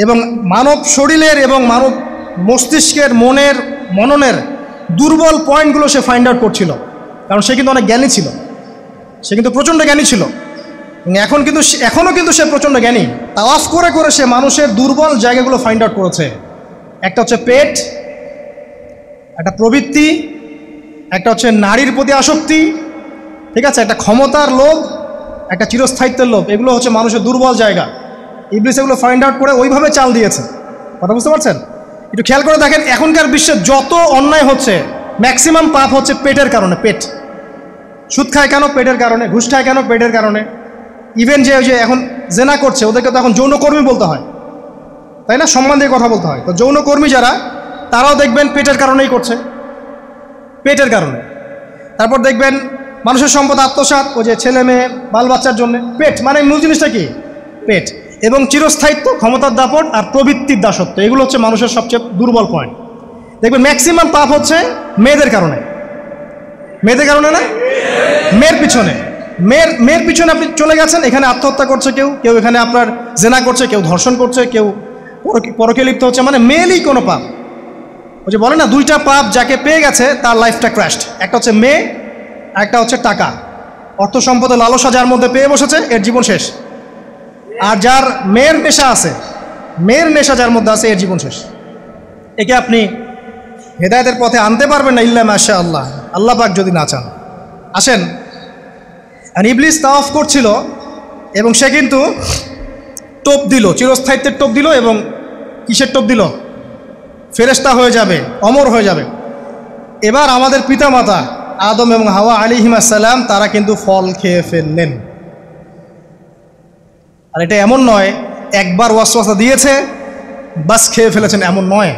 এবং মানব শরীরের এবং মানব মস্তিষ্কের, মনের, মননের দুর্বল পয়েন্টগুলো সে ফাইন্ড আউট করছিল। কারণ সে কিন্তু অনেক জ্ঞানী ছিল, সে কিন্তু প্রচণ্ড জ্ঞানী ছিল, এখনও কিন্তু সে প্রচণ্ড জ্ঞানী। তাওয়াফ করে করে সে মানুষের দুর্বল জায়গাগুলো ফাইন্ড আউট করেছে। একটা হচ্ছে পেট, একটা প্রবৃত্তি, একটা হচ্ছে নারীর প্রতি আসক্তি, ঠিক আছে, একটা ক্ষমতার লোভ, একটা চিরস্থায়িত্বের লোভ। এগুলো হচ্ছে মানুষের দুর্বল জায়গা। ইবলিস এগুলো ফাইন্ড আউট করে ওইভাবে চাল দিয়েছে। কথা বুঝতে পারছেন? একটু খেয়াল করে দেখেন, এখনকার বিশ্বে যত অন্যায় হচ্ছে, ম্যাক্সিমাম পাপ হচ্ছে পেটের কারণে। পেট। সুদ খায় কেন? পেটের কারণে। ঘুষ খায় কেন? পেটের কারণে। ইভেন যে এখন জেনা করছে, ওদেরকে তো এখন যৌনকর্মী বলতে হয়, তাই না? সম্মান দিয়ে কথা বলতে হয়। তো যৌনকর্মী যারা, তারাও দেখবেন পেটের কারণেই করছে, পেটের কারণে। তারপর দেখবেন মানুষের সম্পদ আত্মসাৎ, ওই যে ছেলে মেয়ে বাল বাচ্চার জন্য। পেট মানে মূল জিনিসটা কি? পেট। এবং চিরস্থায়িত্ব, ক্ষমতার দাপট আর প্রবৃত্তির দাসত্ব, এগুলো হচ্ছে মানুষের সবচেয়ে দুর্বল পয়েন্ট। দেখবেন ম্যাক্সিমাম পাপ হচ্ছে মেয়েদের কারণে। মেয়েদের কারণে না? মেয়ের পিছনে। মেয়ের পিছনে আপনি চলে গেছেন, এখানে আত্মহত্যা করছে কেউ, কেউ এখানে আপনার জেনা করছে, কেউ ধর্ষণ করছে, কেউ পরকে লিপ্ত হচ্ছে, মানে মেয়েরই কোনো পাপ। ওই যে বলে না, দুইটা পাপ যাকে পেয়ে গেছে তার লাইফটা ক্র্যাশড। একটা হচ্ছে মেয়ে, একটা হচ্ছে টাকা। অর্থ সম্পদের লালসা যার মধ্যে পেয়ে বসেছে, এর জীবন শেষ। আর যার মেয়ের নেশা আছে, মেয়ের নেশা যার মধ্যে আছে, এর জীবন শেষ। একে আপনি হেদায়েতের পথে আনতে পারবেন না ইল্লা মাশা আল্লাহ, আল্লাহ পাক যদি না চান। আসেন, আর ইবলিস তাওয়াফ করছিল এবং সে কিন্তু টোপ দিল, চিরস্থায়িত্বের টোপ দিল। এবং কিসের টোপ দিল? ফেরেশতা হয়ে যাবে, অমর হয়ে যাবে। এবার আমাদের পিতামাতা আদম এবং হাওয়া আলাইহিস সালাম তারা কিন্তু ফল খেয়ে ফেললেন। আর এটা এমন নয় একবার ওয়াসওয়াসা দিয়েছে বাস খেয়ে ফেলেছেন, এমন নয়,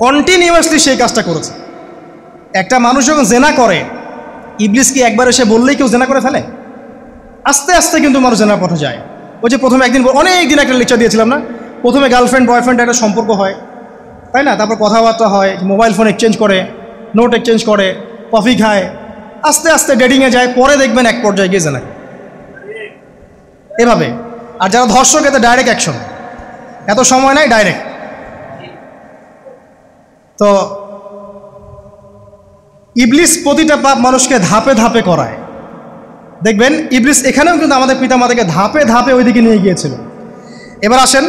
কন্টিনিউয়াসলি সেই কাজটা করেছে। একটা মানুষ যখন জেনা করে, ইবলিস কি একবার এসে বললেই কেউ জেনা করে ফেলে? আস্তে আস্তে কিন্তু মানুষ জেনার পথে যায়। ওই যে প্রথমে একদিন, অনেক দিন একটা লেকচার দিয়েছিলাম না, প্রথমে গার্লফ্রেন্ড বয়ফ্রেন্ড একটা সম্পর্ক হয়, তাই না? তারপর কথাবার্তা হয়, মোবাইল ফোন এক্সচেঞ্জ করে, নোট এক্সচেঞ্জ করে, কফি খায়, আস্তে আস্তে ডেটিংয়ে যায়, পরে দেখবেন এক পর্যায়ে গিয়ে জেনা এভাবে। আর যারা ধর্ষক, এতে ডাইরেক্ট অ্যাকশন, এত সময় নাই, ডাইরেক্ট। তো ইবলিস প্রতিটা পাপ মানুষকে ধাপে ধাপে করায়। দেখবেন ইবলিস এখানেও কিন্তু আমাদের পিতামাতাকে ধাপে ধাপে ওইদিকে নিয়ে গিয়েছিল। এবার আসেন,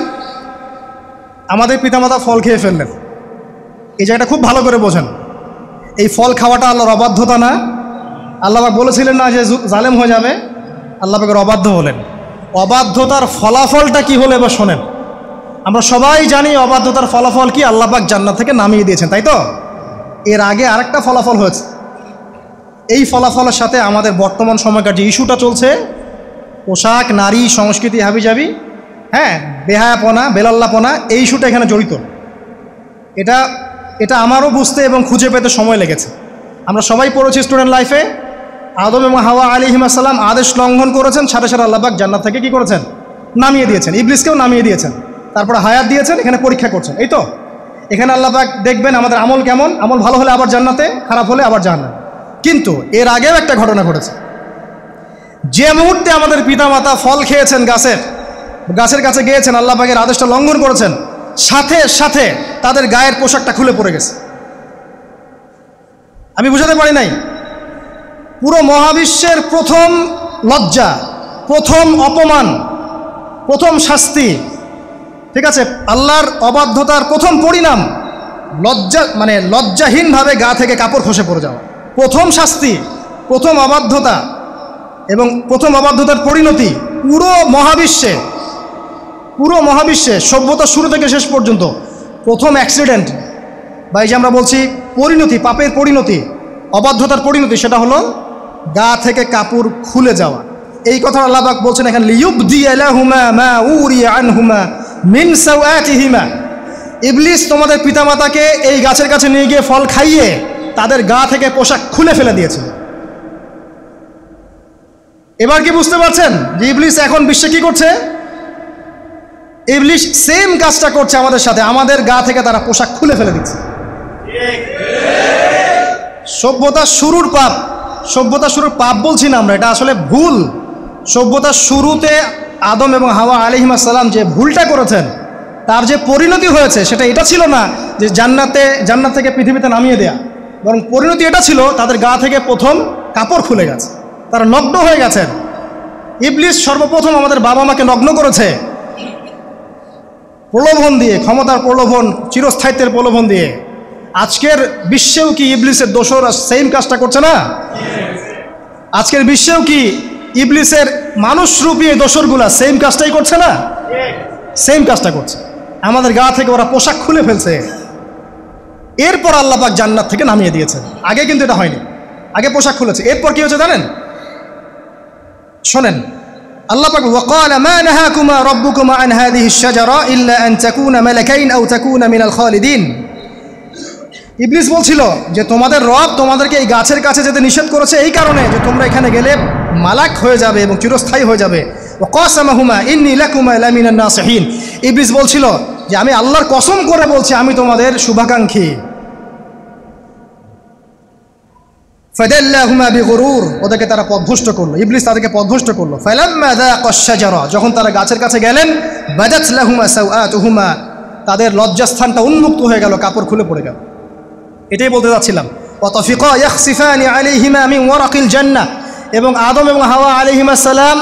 আমাদের পিতামাতা ফল খেয়ে ফেললেন, এই জায়গাটা খুব ভালো করে বোঝেন। এই ফল খাওয়াটা আল্লাহর অবাধ্যতা না? আল্লাহ পাক বলেছিলেন না যে জালেম হয়ে যাবে? আল্লাহ পাকের অবাধ্য হলেন। অবাধ্যতার ফলাফলটা কি হলো এবার শোনেন। আমরা সবাই জানি অবাধ্যতার ফলাফল কি, আল্লাহ পাক জান্নাত থেকে নামিয়ে দিয়েছেন, তাই তো? এর আগে আরেকটা ফলাফল হয়েছে। এই ফলাফলের সাথে আমাদের বর্তমান সময়কার যে ইস্যুটা চলছে, পোশাক, নারী, সংস্কৃতি, হাবিজাবি, হ্যাঁ, বেহায়াপনা, বেলাল্লাপনা, এই ইস্যুটা এখানে জড়িত। এটা আমারও বুঝতে এবং খুঁজে পেতে সময় লেগেছে। আমরা সবাই পড়েছি স্টুডেন্ট লাইফে, আদম এবং হাওয়া আলাইহিস সালাম আদেশ লঙ্ঘন করেছেন, সাথে সাথে আল্লাহ পাক জান্নাত থেকে কি করেছেন? নামিয়ে দিয়েছেন। ইবলিসকেও নামিয়ে দিয়েছেন, তারপরে হায়াত দিয়েছেন, এখানে পরীক্ষা করছেন, এই তো। এখানে আল্লাহ পাক দেখবেন আমাদের আমল কেমন, আমল ভালো হলে আবার জান্নাতে, খারাপ হলে আবার জাহান্নামে। কিন্তু এর আগেও একটা ঘটনা ঘটেছে। যে মুহূর্তে আমাদের পিতামাতা ফল খেয়েছেন, গাছের কাছে গিয়েছেন, আল্লাহ পাকের আদেশটা লঙ্ঘন করেছেন, সাথে সাথে তাদের গায়ের পোশাকটা খুলে পড়ে গেছে। আমি বুঝাতে পারি নাই, পুরো মহাবিশ্বের প্রথম লজ্জা, প্রথম অপমান, প্রথম শাস্তি, ঠিক আছে, আল্লাহর অবাধ্যতার প্রথম পরিণাম লজ্জাহীনভাবে গা থেকে কাপড় খসে পড়ে যাওয়া। প্রথম শাস্তি, প্রথম অবাধ্যতা এবং প্রথম অবাধ্যতার পরিণতি পুরো মহাবিশ্বে সভ্যতার শুরু থেকে শেষ পর্যন্ত প্রথম অ্যাক্সিডেন্ট, বা এই যে আমরা বলছি পরিণতি, পাপের পরিণতি, অবাধ্যতার পরিণতি, সেটা হলো গা থেকে কাপড় খুলে যাওয়া। এই কথা আল্লাহ পাক বলছেন এখানে, লিয়ুবদিয়া লাহুমা মা উরিয়া আনহুমা মিন সাওআতিহিমা। ইবলিস তোমাদের পিতামাতাকে এই গাছের কাছে নিয়ে গিয়ে ফল খাইয়ে তাদের গা থেকে পোশাক খুলে ফেলে দিয়েছিল। এবার কি বুঝতে পারছেন যে ইবলিস এখন বিশ্বে কি করছে? ইবলিস সেম কাজটা করছে আমাদের সাথে, আমাদের গা থেকে তারা পোশাক খুলে ফেলে দিচ্ছে। সভ্যতার শুরুর পাপ বলছি না আমরা, এটা আসলে ভুল। সভ্যতার শুরুতে আদম এবং হাওয়া আলাইহিস সালাম যে ভুলটা করেছেন, তার যে পরিণতি হয়েছে সেটা এটা ছিল না যে জান্নাত থেকে পৃথিবীতে নামিয়ে দেয়া, বরং পরিণতি এটা ছিল তাদের গা থেকে প্রথম কাপড় খুলে গেছে, তারা নগ্ন হয়ে গেছেন। ইবলিস সর্বপ্রথম আমাদের বাবা মাকে নগ্ন করেছে প্রলোভন দিয়ে, ক্ষমতার প্রলোভন, চিরস্থায়িত্বের প্রলোভন দিয়ে। আজকের বিশ্বেও কি ইবলিসের দোসররা সেম কাজটা করছে না? আজকের বিশ্বেও কি ইবলিসের মানুষরূপী দোসরগুলা সেম কাজটাই করছে না? সেম কাজটা করছে। আমাদের গা থেকে ওরা পোশাক খুলে ফেলছে, এরপর আল্লাহ পাক জান্নাত থেকে নামিয়ে দিয়েছেন। আগে কিন্তু এটা হয়নি, আগে পোশাক খুলেছে। এরপর কি হয়েছে জানেন? শোনেন, আল্লাহ পাক ওয়াকালা মা নাহাকুমা রাব্বুকুমা আন হাযিহিশ শাজারা ইল্লা আন তাকুনা মালাকাইন আও তাকুনা মিনাল খালিদিন। ইবলিস বলছিল যে তোমাদের রব তোমাদেরকে এই গাছের কাছে যেতে নিষেধ করেছে এই কারণে যে তোমরা এখানে গেলে মালাক হয়ে যাবে এবং চিরস্থায়ী হয়ে যাবে। ওয়াকাসামাহুমা ইন্নী লাকুমা লামিনান নাসিহিন। ইবলিস বলছিল যে আমি আল্লাহর কসম করে বলছি আমি তোমাদের শুভাকাঙ্ক্ষী। ফাদাল্লাহুমা বিগুরুর, ওদেরকে তারা পথভ্রষ্ট করলো, ইবলিস তাদেরকে পথভ্রষ্ট করলো। ফালাম্মা যাকাশ শাজারা, যখন তারা গাছের কাছে গেলেন, বাদাত লাহুমা সাওআতুহুমা, তাদের লজ্জাস্থানটা উন্মুক্ত হয়ে গেল, কাপড় খুলে পড়ে গেল। এটাই বলতে যাচ্ছিলাম। ওয়া তাফিকা ইয়াখসিফানি আলাইহিমা মিন ওয়ারাকিল জান্নাহ, এবং আদম এবং হাওয়া আলাইহিমাস সালাম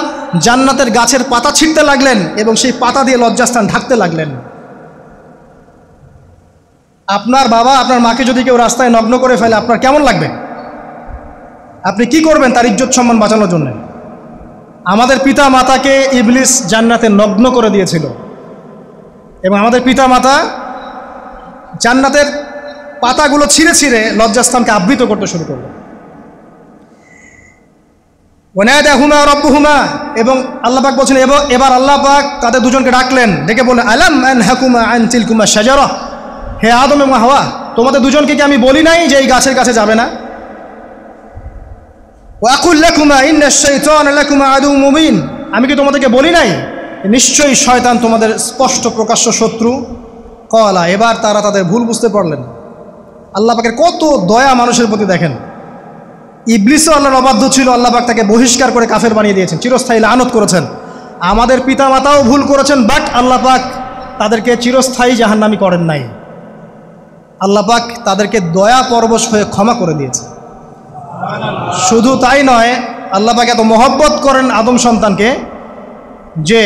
জান্নাতের গাছের পাতা ছিঁড়তে লাগলেন এবং সেই পাতা দিয়ে লজ্জাস্থান ঢাকতে লাগলেন। আপনার বাবা আপনার মাকে যদি কেউ রাস্তায় নগ্ন করে ফেলে আপনার কেমন লাগবে? আপনি কি করবেন তার ইজ্জত সম্মান বাঁচানোর জন্য? আমাদের পিতা মাতাকে ইবলিস জান্নাতে নগ্ন করে দিয়েছিল এবং আমাদের পিতা মাতা জান্নাতের পাতাগুলো ছিঁড়ে ছিঁড়ে লজ্জাস্থানকে আবৃত করতে শুরু করলো। ওয়ানাদাহুমা রাব্বুহুমা, এবং আল্লাহ পাক বলছেন, এবার আল্লাহ পাক তাদের দুজনকে ডাকলেন, ডেকে বললেন, আলাম আনহাকুমা আন তিলকুমা শাজারা, হে আদম এবং হাওয়া, তোমাদের দুজনকে কি আমি বলি নাই যে এই গাছের কাছে যাবে না? ওয়া আকুল লাকুমা ইন্নাশ শাইতানা লাকুমা আদুউম মুবিন, আমি কি তোমাদেরকে বলি নাই নিশ্চয়ই শয়তান তোমাদের স্পষ্ট প্রকাশ্য শত্রু? ক্বালা, এবার তারা তাদের ভুল বুঝতে পারলেন। আল্লাহ পাকের কত দয়া মানুষের প্রতি দেখেন। ইবলিসও আল্লাহর অবাধ্য ছিল, আল্লাহ পাক তাকে বহিষ্কার করে কাফের বানিয়ে দিয়েছেন, চিরস্থায়ী লানত করেছেন। আমাদের পিতা মাতাও ভুল করেছেন, বাট আল্লাহ পাক তাদেরকে চিরস্থায়ী জাহান্নামী করেন নাই। আল্লাহ পাক তাদেরকে দয়া পরবশ হয়ে ক্ষমা করে দিয়েছে। শুধু তাই নয়, আল্লাহ পাক এত মহব্বত করেন আদম সন্তানকে যে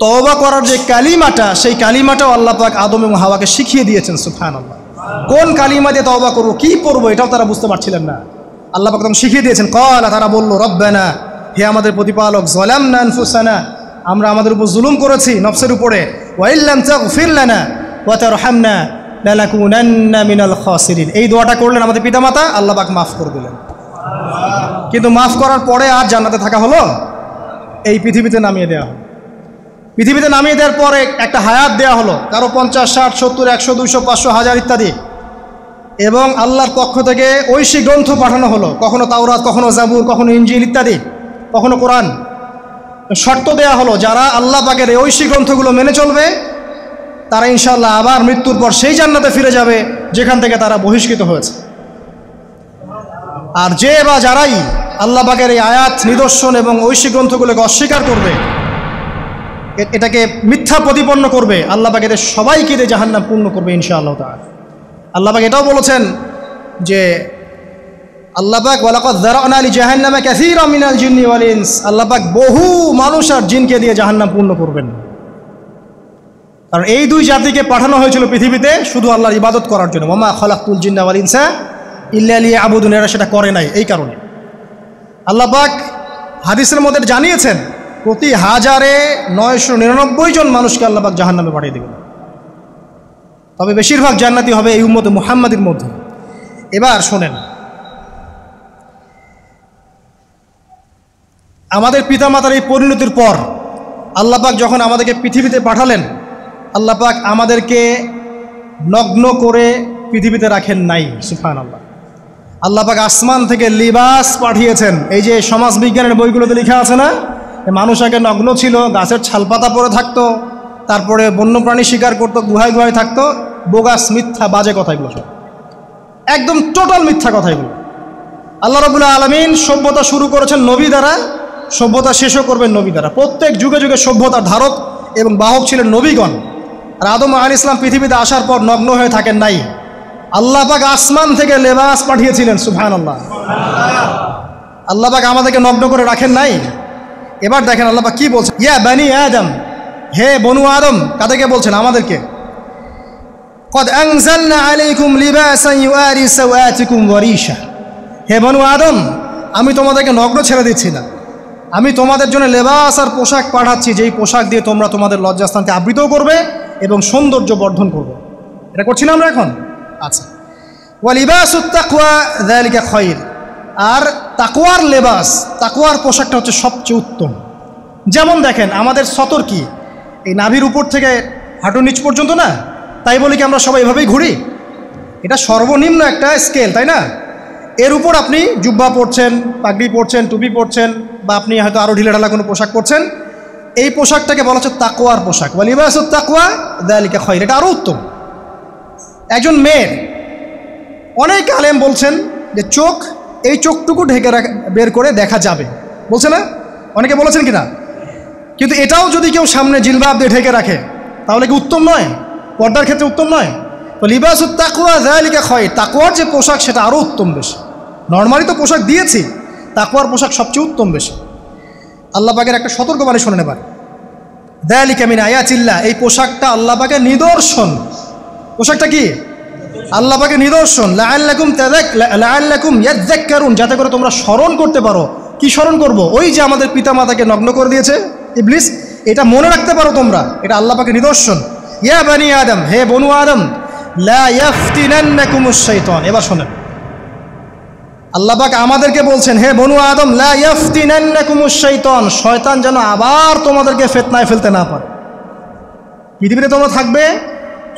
তওবা করার যে কালিমাটা, সেই কালিমাটাও আল্লাহ পাক আদম এবং হাওয়াকে শিখিয়ে দিয়েছেন। সুবহানাল্লাহ। কোন কালিমা দিয়ে তওবা করবো, কি পড়বো, এটাও তারা বুঝতে পারছিলেন না। আল্লাহ পাক তখন শিখিয়ে দিয়েছেন। ক্বালা, তারা বলল, রব্বানা, হে আমাদের প্রতিপালক, যালামনা আনফুসানা, আমরা আমাদের উপর জুলুম করেছি, নফসের উপরে, ওয়া ইল্লাম তাগফির লানা ওয়া তারহামনা লানাকুনান্না মিনাল খাসিরিন। এই দোয়াটা করলেন আমাদের পিতামাতা, আল্লাহ পাক মাফ করে দিলেন। কিন্তু মাফ করার পরে আর জান্নাতে থাকা হলো? এই পৃথিবীতে নামিয়ে দেওয়া হলো। পৃথিবীতে নামিয়ে দেওয়ার পরে একটা হায়াত দেওয়া হলো, কারো 50, 60, 70, 100, 200, 500, 1000 ইত্যাদি, এবং আল্লাহর পক্ষ থেকে ঐশী গ্রন্থ পাঠানো হলো, কখনো তাওরাত, কখনো জাবুর, কখনো ইনজিল ইত্যাদি, কখনো কোরআন। শর্ত দেয়া হলো, যারা আল্লাহ পাকের এই ঐশী গ্রন্থগুলো মেনে চলবে তারা ইনশাআল্লাহ আবার মৃত্যুর পর সেই জান্নাতে ফিরে যাবে যেখান থেকে তারা বহিষ্কৃত হয়েছে। আর যে বা যারাই আল্লাহ পাকের এই আয়াত, নিদর্শন এবং ঐশী গ্রন্থগুলোকে অস্বীকার করবে, এটাকে মিথ্যা প্রতিপন্ন করবে, আল্লাহ পাক এদের সবাইকে দিয়ে জাহান্নাম পূর্ণ করবে ইনশাআল্লাহ তাআলা। আল্লাহ পাক এটাও বলেছেন যে আল্লাহ পাক ওয়ালাকাদ যারানা লি জাহান্নামা কাসীরাম মিনাল জিন্নি ওয়াল ইনস, আল্লাহ পাক বহু মানুষ আর জিনকে দিয়ে জাহান্নাম পূর্ণ করবেন। কারণ এই দুই জাতিকে পাঠানো হয়েছিল পৃথিবীতে শুধু আল্লাহর ইবাদত করার জন্য। ওয়া মা খালাকতুল জিন্না ওয়াল ইনসা ইল্লা লিয়াবুদুন, এরা সেটা করে নাই। এই কারণে আল্লাহ পাক হাদিসের মধ্যে জানিয়েছেন প্রতি 1099 জন মানুষকে আল্লাহ পাক জাহান্নামে পাঠিয়ে দেবেন, তবে বেশিরভাগ জান্নাতি হবে এই উম্মতে মুহাম্মাদের মধ্যে। এবার শোনেন, আমাদের পিতামাতার এই পরিণতির পর আল্লাহ পাক যখন আমাদেরকে পৃথিবীতে পাঠালেন, আল্লাহ পাক আমাদেরকে নগ্ন করে পৃথিবীতে রাখেন নাই। সুবহানাল্লাহ। আল্লাহ পাক আসমান থেকে লিবাস পাঠিয়েছেন। এই যে সমাজ বিজ্ঞানের বইগুলোতে লেখা আছে না, মানুষ আগে নগ্ন ছিল, গাছের ছালপাতা পরে থাকতো, তারপরে বন্যপ্রাণী শিকার করতো, গুহায় গুহায় থাকতো। বোগাস, মিথ্যা, বাজে কথা এগুলো সব, একদম টোটাল মিথ্যা কথা এগুলো। আল্লাহ রাব্বুল আলামিন সভ্যতা শুরু করেছেন নবী দ্বারা, সভ্যতা শেষও করবেন নবী দ্বারা। প্রত্যেক যুগে যুগে সভ্যতার ধারক এবং বাহক ছিলেন নবীগণ। আর আদম আলাইহিস সালাম পৃথিবীতে আসার পর নগ্ন হয়ে থাকেন নাই। আল্লাহ পাক আসমান থেকে লেবাস পাঠিয়েছিলেন। সুবহানাল্লাহ। আল্লাহ পাক আমাদেরকে নগ্ন করে রাখেন নাই। এবার দেখেন আল্লাহ পাক কি বলছেন, ইয়া বানি আদম, হে বনু আদম। কাদেরকে বলছেন? আমাদেরকে। কদ আনজালনা আলাইকুম লিবাসান ইউআরি সাওআতিকুম ওয়া রিশা, হে বনু আদম, আমি তোমাদেরকে নগ্ন ছেড়ে দিচ্ছি না, আমি তোমাদের জন্য লেবাস আর পোশাক পাঠাচ্ছি, যেই পোশাক দিয়ে তোমরা তোমাদের লজ্জাস্থানকে আবৃতও করবে এবং সৌন্দর্য বর্ধন করবে। এটা করছি না আমরা এখন? আচ্ছা। ওয়া লিবাসুত তাকওয়া যালিকা খায়র, আর তাকওয়ার লেবাস, তাকওয়ার পোশাকটা হচ্ছে সবচেয়ে উত্তম। যেমন দেখেন আমাদের সতর কি, এই নাভির উপর থেকে হাঁটুর নিচ পর্যন্ত না, তাই বলি কি আমরা সবাই এভাবেই ঘুরি? এটা সর্বনিম্ন একটা স্কেল, তাই না? এর উপর আপনি জুব্বা পরছেন, পাগড়ি পরছেন, টুপি পরছেন, বা আপনি হয়তো আরও ঢিলেঢালা কোনো পোশাক পরছেন, এই পোশাকটাকে বলা হচ্ছে তাকওয়ার পোশাক। ওয়া লিবাসুত তাকওয়া যালিকা খায়র, এটা আরও উত্তম। একজন মেয়ের, অনেক আলেম বলছেন যে চোখ এই চোখটুকু ঢেকে বের করে দেখা যাবে, বলছে না? অনেকে বলেছেন কিনা? কিন্তু এটাও যদি কেউ সামনে জিলবাব দিয়ে ঢেকে রাখে তাহলে কি উত্তম নয়? পর্দার ক্ষেত্রে উত্তম নয়? তো লিবাসুত তাকওয়া যালিকা খায়র, তাকওয়ার যে পোশাক সেটা আরও উত্তম বেশি। নর্মালি তো পোশাক দিয়েছি, তাকওয়ার পোশাক সবচেয়ে উত্তম বেশি। আল্লাহ পাকের একটা সতর্কবাণী শোনেন এবার। যালিকা মিন আয়াতিল্লাহ, এই পোশাকটা আল্লাহ পাকের নিদর্শন। পোশাকটা কি? আল্লাহ পাকের নিদর্শন। লাআল্লাকুম ইয়াযাক্কারুন, যাতে করে তোমরা স্মরণ করতে পারো। কি স্মরণ করব? ওই যে আমাদের পিতামাতাকে নগ্ন করে দিয়েছে ইবলিস, এটা মনে রাখতে পারো তোমরা, এটা আল্লাহ পাকের নিদর্শন। ইয়া বানি আদম, হে বনু আদম, লা ইয়াফতিনান্নাকুমুশ শাইতান। এবার শোনেন, আল্লাহ পাক আমাদেরকে বলছেন, হে বনু আদম, লা ইয়াফতিনান্নাকুমুশ শাইতান, শয়তান যেন আবার তোমাদেরকে ফিতনায় ফেলতে না পারে। পৃথিবীতে তোমরা থাকবে,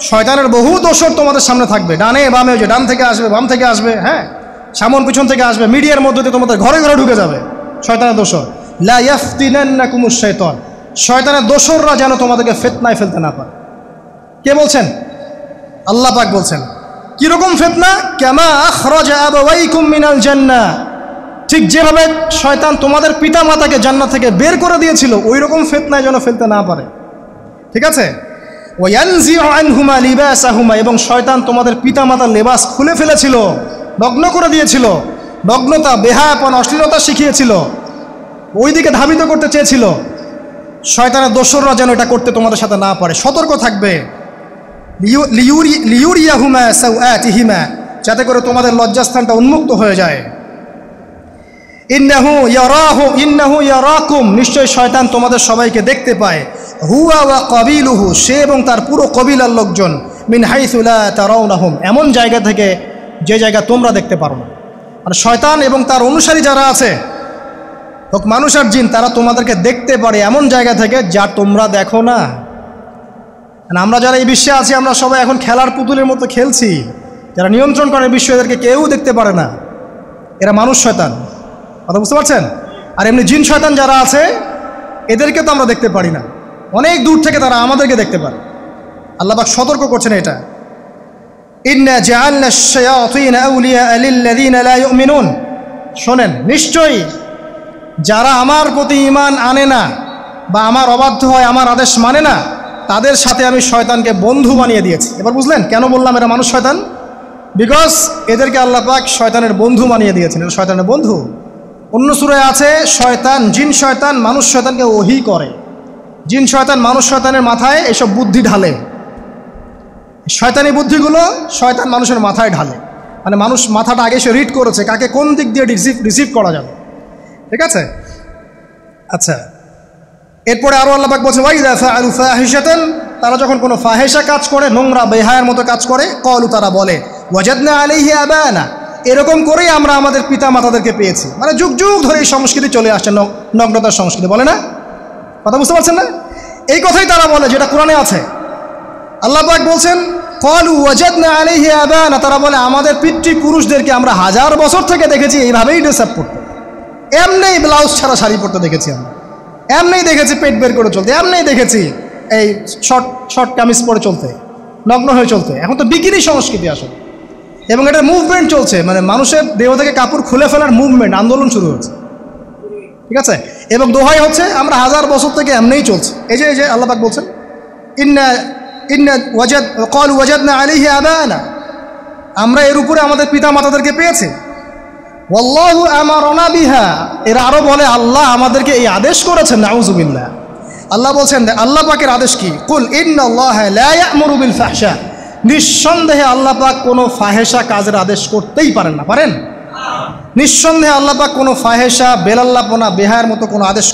শয়তানের বহু দোসর তোমাদের সামনে থাকবে, ডানে বামে, যে ডান থেকে আসবে, বাম থেকে আসবে, হ্যাঁ, সামন পিছন থেকে আসবে, মিডিয়ার মধ্যে দিয়ে তোমাদের ঘরে ঘরে ঢুকে যাবে শয়তানের দোসর। লা ইয়াফতিনান্নাকুমুশ শাইতান, শয়তানের দোসররা যেন তোমাদেরকে ফিতনায় ফেলতে না পারে। কে বলছেন? আল্লাহ পাক বলছেন। কিরকম ফিতনা? কামা আখরাজা আবাওয়াইকুম মিনাল জান্নাহ, ঠিক যেভাবে শয়তান তোমাদের পিতা মাতাকে জান্নাত থেকে বের করে দিয়েছিল, ওই রকম ফিতনায় যেন ফেলতে না পারে। ঠিক আছে? ওয়ায়ানজিউ আনহুমা লিবাসাহুমা, এবং শয়তান তোমাদের পিতা মাতার লেবাস খুলে ফেলেছিল, নগ্ন করে দিয়েছিল, নগ্নতা, বেহায়াপন, অশ্লীলতা শিখিয়েছিল, ওইদিকে ধাবিত করতে চেয়েছিল। শয়তানের দোসররা যেন এটা করতে তোমাদের সাথে না পারে, সতর্ক থাকবে। লিউরিয়াহুমা সাওআতিহিমা, যাতে করে তোমাদের লজ্জাস্থানটা উন্মুক্ত হয়ে যায়। ইন্নাহু ইয়ারাকুম, নিশ্চয় শয়তান তোমাদের সবাইকে দেখতে পায়। হুয়া ওয়া কাবিলুহু, সে এবং তার পুরো কবিলার লোকজন। মিন হাইসু লা তারাউনাহুম, এমন জায়গা থেকে যে জায়গা তোমরা দেখতে পারো না। মানে শয়তান এবং তার অনুসারী যারা আছে, হোক মানুষ আর জিন, তারা তোমাদেরকে দেখতে পারে এমন জায়গা থেকে যা তোমরা দেখো না। আমরা যারা এই বিশ্বে আছি, আমরা সবাই এখন খেলার পুতুলের মতো খেলছি। যারা নিয়ন্ত্রণ করে বিশ্ব, এদেরকে কেউ দেখতে পারে না, এরা মানুষ শয়তান। কথা বুঝতে পারছেন? আর এমনি জিন শয়তান যারা আছে, এদেরকে তো আমরা দেখতে পারি না, অনেক দূর থেকে তারা আমাদেরকে দেখতে পারে। আল্লাহ পাক সতর্ক করছেন এটা। ইন্না জাআলনা আশ-শায়াতিনা আউলিয়া লিল্লাযিনা লা ইউমিনুন, শোনেন, নিশ্চয়ই যারা আমার প্রতি ঈমান আনে না বা আমার অবাধ্য হয়, আমার আদেশ মানে না, তাদের সাথে আমি শয়তানকে বন্ধু বানিয়ে দিয়েছি। এবার বুঝলেন কেন বললাম এরা মানুষ শয়তান? বিকজ এদেরকে আল্লাহ পাক শয়তানের বন্ধু বানিয়ে দিয়েছেন, এরা শয়তানের বন্ধু। অন্য সূরায় আছে, শয়তান, জিন শয়তান মানুষ শয়তানকে ওহী করে। জিন শয়তান মানুষ শয়তানের মাথায় এসব বুদ্ধি ঢালে, শয়তানি বুদ্ধিগুলো শয়তান মানুষের মাথায় ঢালে। মানে মানুষ মাথাটা আগে সে রিড করেছে কাকে কোন দিক দিয়ে রিসিভ করা যাবে। ঠিক আছে? আচ্ছা, এরপরে আরও আল্লাহ পাক বলছে, ওয়াইদা ফাআলু ফাহিশাতান, তারা যখন কোনো ফাহেসা কাজ করে, নোংরা বেহায়ার মতো কাজ করে, ক্বালু, তারা বলে, ওয়াজাদনা আলাইহি আবানা, এরকম করেই আমরা আমাদের পিতা মাতাদেরকে পেয়েছি। মানে যুগ যুগ ধরে এই সংস্কৃতি চলে আসছে, নগ্নতার সংস্কৃতি, বলে না? কথা বুঝতে পারছেন না? এই কথাই তারা বলে, যেটা কোরআনে আছে। আল্লাহ পাক বলছেন, ক্বালু ওয়াজাদনা আলাইহি আবানা, তারা বলে আমাদের পিতৃপুরুষদেরকে আমরা 1000 বছর থেকে দেখেছি এইভাবেই ড্রেস আপ করতে, এমনি ব্লাউজ ছাড়া শাড়ি পরতে দেখেছি আমরা, এমনি দেখেছি পেট বের করে চলতে, এমনি দেখেছি এই শর্ট কামিজ পরে চলতে, নগ্ন হয়ে চলতে। এখন তো বিকিনি সংস্কৃতি আসলে, এবং এটা মুভমেন্ট চলছে, মানে মানুষের দেহ থেকে কাপড় খুলে ফেলার মুভমেন্ট, আন্দোলন শুরু হচ্ছে। ঠিক আছে? এবং দোহাই হচ্ছে আমরা 1000 বছর থেকে এমনিই চলছে। এই যে আল্লাহ পাক বলছেন, ক্বালু ওয়াজাদনা আলাইহি আবানা, আমরা এর উপরে আমাদের পিতা মাতাদেরকে পেয়েছি। ওয়াল্লাহু আমারানা বিহা, এরা আরো বলে আল্লাহ আমাদেরকে এই আদেশ করেছেন। নাউযুবিল্লাহ। আল্লাহ বলছেন, আল্লাহ পাকের আদেশ কি? কুল ইন্নাল্লাহা লা ইয়া'মুরু বিল ফাহশা, নিঃসন্দেহে আল্লাহ পাক কোনো ফাহেসা কাজের আদেশ করতেই পারেন না। পারেন? নিঃসন্দেহে আল্লাহ পাক কোনো ফাহেসা, বেলাল্লাপনা, বেহায়ার মতো কোনো আদেশ,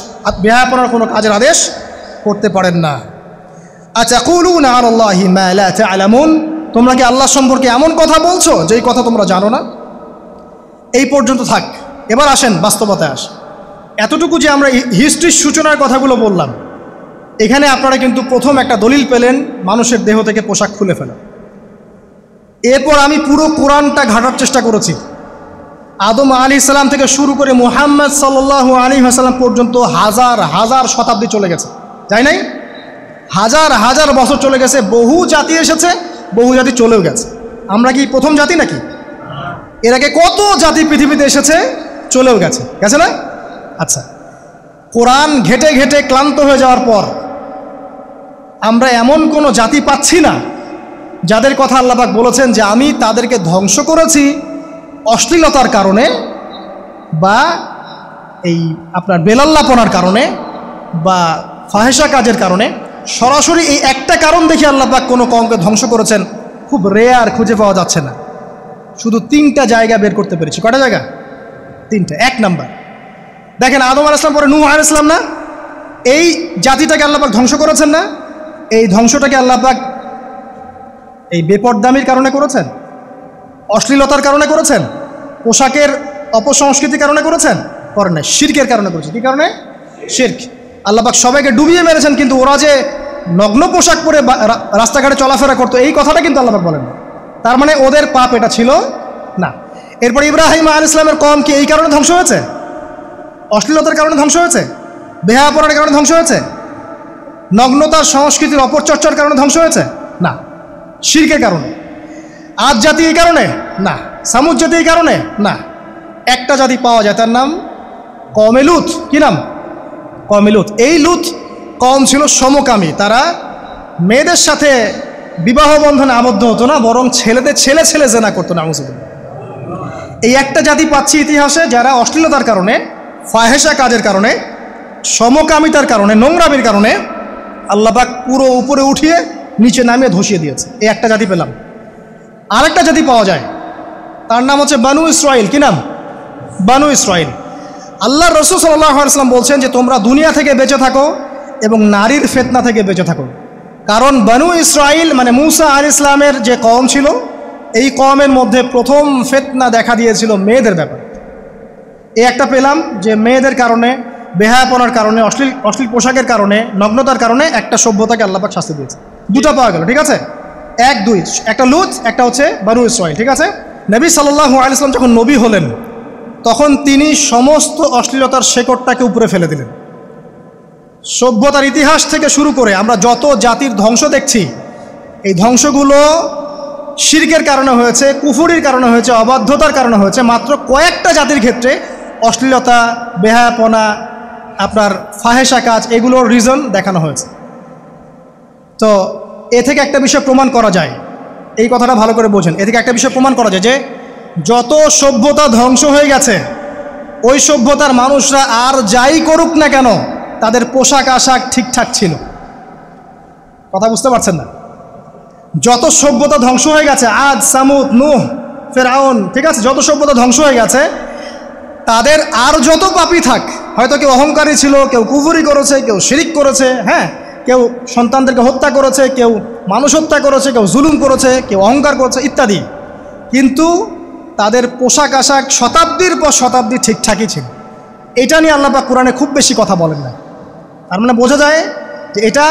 বেহায়াপনার কোনো কাজের আদেশ করতে পারেন না। আতাকুলুনা আলাল্লাহি মা লা তা'লামুন, তোমরা কি আল্লাহ সম্পর্কে এমন কথা বলছো যেই কথা তোমরা জানো না? এই পর্যন্ত থাক, এবার আসেন বাস্তবতায় আসেন। এতটুকু যে আমরা হিস্ট্রির সূচনার কথাগুলো বললাম, এখানে আপনারা কিন্তু প্রথম একটা দলিল পেলেন মানুষের দেহ থেকে পোশাক খুলে ফেলা। এরপর আমি পুরো কোরআনটা ঘাটার চেষ্টা করেছি, আদম আলাইহিস সালাম থেকে শুরু করে মুহাম্মদ সাল্লাল্লাহু আলাইহি ওয়াসাল্লাম পর্যন্ত হাজার হাজার শতাব্দী চলে গেছে, যাই নাই? হাজার হাজার বছর চলে গেছে, বহু জাতি এসেছে, বহু জাতি চলেও গেছে। আমরা কি প্রথম জাতি নাকি? এর আগে কত জাতি পৃথিবীতে এসেছে, চলেও গেছে, গেছে না? আচ্ছা, কোরআন ঘেটে ঘেটে ক্লান্ত হয়ে যাওয়ার পর আমরা এমন কোনো জাতি পাচ্ছি না যাদের কথা আল্লাহ পাক বলেছেন যে আমি তাদেরকে ধ্বংস করেছি অশ্লীলতার কারণে বা এই আপনার বেলাল্লাপনার কারণে বা ফাহেসা কাজের কারণে। সরাসরি এই একটা কারণ দেখে আল্লাহ পাক কোনো কওমকে ধ্বংস করেছেন খুব রেয়ার, খুঁজে পাওয়া যাচ্ছে না। শুধু 3টা জায়গা বের করতে পেরেছি। কটা জায়গা? 3টা। 1 নাম্বার দেখেন, আদম আলাইহিস সালাম পরে নূহ আলাইহিস সালাম না, এই জাতিটাকে আল্লাহ পাক ধ্বংস করেছেন না? এই ধ্বংসটাকে আল্লাহ পাক এই বেপরদামির কারণে করেছেন, অশ্লীলতার কারণে করেছেন, পোশাকের অপসংস্কৃতির কারণে করেছেন? করেন না, শিরকের কারণে করেছেন। কি কারণে? শিরক। আল্লাহ পাক সবাইকে ডুবিয়ে মেরেছেন, কিন্তু ওরা যে নগ্ন পোশাক পরে রাস্তাঘাটে চলাফেরা করতো এই কথাটা কিন্তু আল্লাহ পাক বলেন না। তার মানে ওদের পাপ এটা ছিল না। এরপর ইব্রাহিম আলাইহিস সালামের কওম কি এই কারণে ধ্বংস হয়েছে? অশ্লীলতার কারণে ধ্বংস হয়েছে? বেহায়াপনার কারণে ধ্বংস হয়েছে? নগ্নতার সংস্কৃতির অপচর্চার কারণে ধ্বংস হয়েছে? না, শিরকের কারণে। আদ জাতি এই কারণে? না। সামুদ জাতি এই কারণে? না। একটা জাতি পাওয়া যায়, তার নাম কওমে লূত। কি নাম? কওমে লূত। এই লূত কওম ছিল সমকামী। তারা মেয়েদের সাথে বিবাহ বন্ধনে আবদ্ধ হতো না, বরং ছেলেদের ছেলে ছেলে জেনা করতো না। এই একটা জাতি পাচ্ছি ইতিহাসে যারা অশ্লীলতার কারণে, ফাহেসা কাজের কারণে, সমকামিতার কারণে, নোংরামির কারণে আল্লাহ পাক পুরো উপরে উঠিয়ে নিচে নামিয়ে ধসিয়ে দিয়েছে। এই একটা জাতি পেলাম। আরেকটা জাতি পাওয়া যায়, তার নাম হচ্ছে বানু ইসরাইল। কি নাম? বানু ইসরাইল। আল্লাহ রাসূল সাল্লাল্লাহু আলাইহি ওয়াসাল্লাম বলছেন যে তোমরা দুনিয়া থেকে বেঁচে থাকো এবং নারীর ফিতনা থেকে বেঁচে থাকো। কারণ বানু ইসরাইল মানে মূসা আলাইহিস সালামের যে কওম ছিল, এই কওমের মধ্যে প্রথম ফিতনা দেখা দিয়েছিল মেয়েদের ব্যাপারে। এই একটা পেলাম যে মেয়েদের কারণে, বেহায়াপনার কারণে, অশ্লীল পোশাকের কারণে, নগ্নতার কারণে একটা সভ্যতাকে আল্লাহ পাক শাস্তি দিয়েছে। 2টা পাওয়া গেল, ঠিক আছে? 1, 2, একটা লূত, একটা হচ্ছে বানু ইসরাইল, ঠিক আছে? নবী সাল্লাল্লাহু আলাইহি ওয়াসাল্লাম যখন নবী হলেন তখন তিনি সমস্ত অশ্লীলতার শেকড়টাকে উপরে ফেলে দিলেন। সভ্যতার ইতিহাস থেকে শুরু করে আমরা যত জাতির ধ্বংস দেখছি, এই ধ্বংসগুলো শিরকের কারণে হয়েছে, কুফরির কারণে হয়েছে, অবাধ্যতার কারণে হয়েছে। মাত্র কয়েকটা জাতির ক্ষেত্রে অশ্লীলতা, বেহায়াপনা, আপনার ফাহেসা কাজ, এগুলোর রিজন দেখানো হয়েছে। তো এ থেকে একটা বিষয় প্রমাণ করা যায়, এই কথাটা ভালো করে বোঝেন। এ থেকে একটা বিষয় প্রমাণ করা যায় যে যত সভ্যতা ধ্বংস হয়ে গেছে, ওই সভ্যতার মানুষরা আর যাই করুক না কেন তাদের পোশাক আশাক ঠিকঠাক ছিল। কথা বুঝতে পারছেন না? যত সভ্যতা ধ্বংস হয়ে গেছে, আদ, সামুদ, নূহ, ফেরাউন, ঠিক আছে, যত সভ্যতা ধ্বংস হয়ে গেছে, তাদের আর যত পাপী থাক, হয়তো কেউ অহংকারী ছিল, কেউ কুফরি করেছে, কেউ শিরিক করেছে, হ্যাঁ, কেউ সন্তানদেরকে হত্যা করেছে, কেউ মানুষ হত্যা করেছে, কেউ জুলুম করেছে, কেউ অহংকার করেছে ইত্যাদি, কিন্তু তাদের পোশাক আশাক শতাব্দীর পর শতাব্দী ঠিকঠাকই ছিল। এটা নিয়ে আল্লাহ পাক কোরআনে খুব বেশি কথা বলেন না। তার মানে বোঝা যায় যে এটা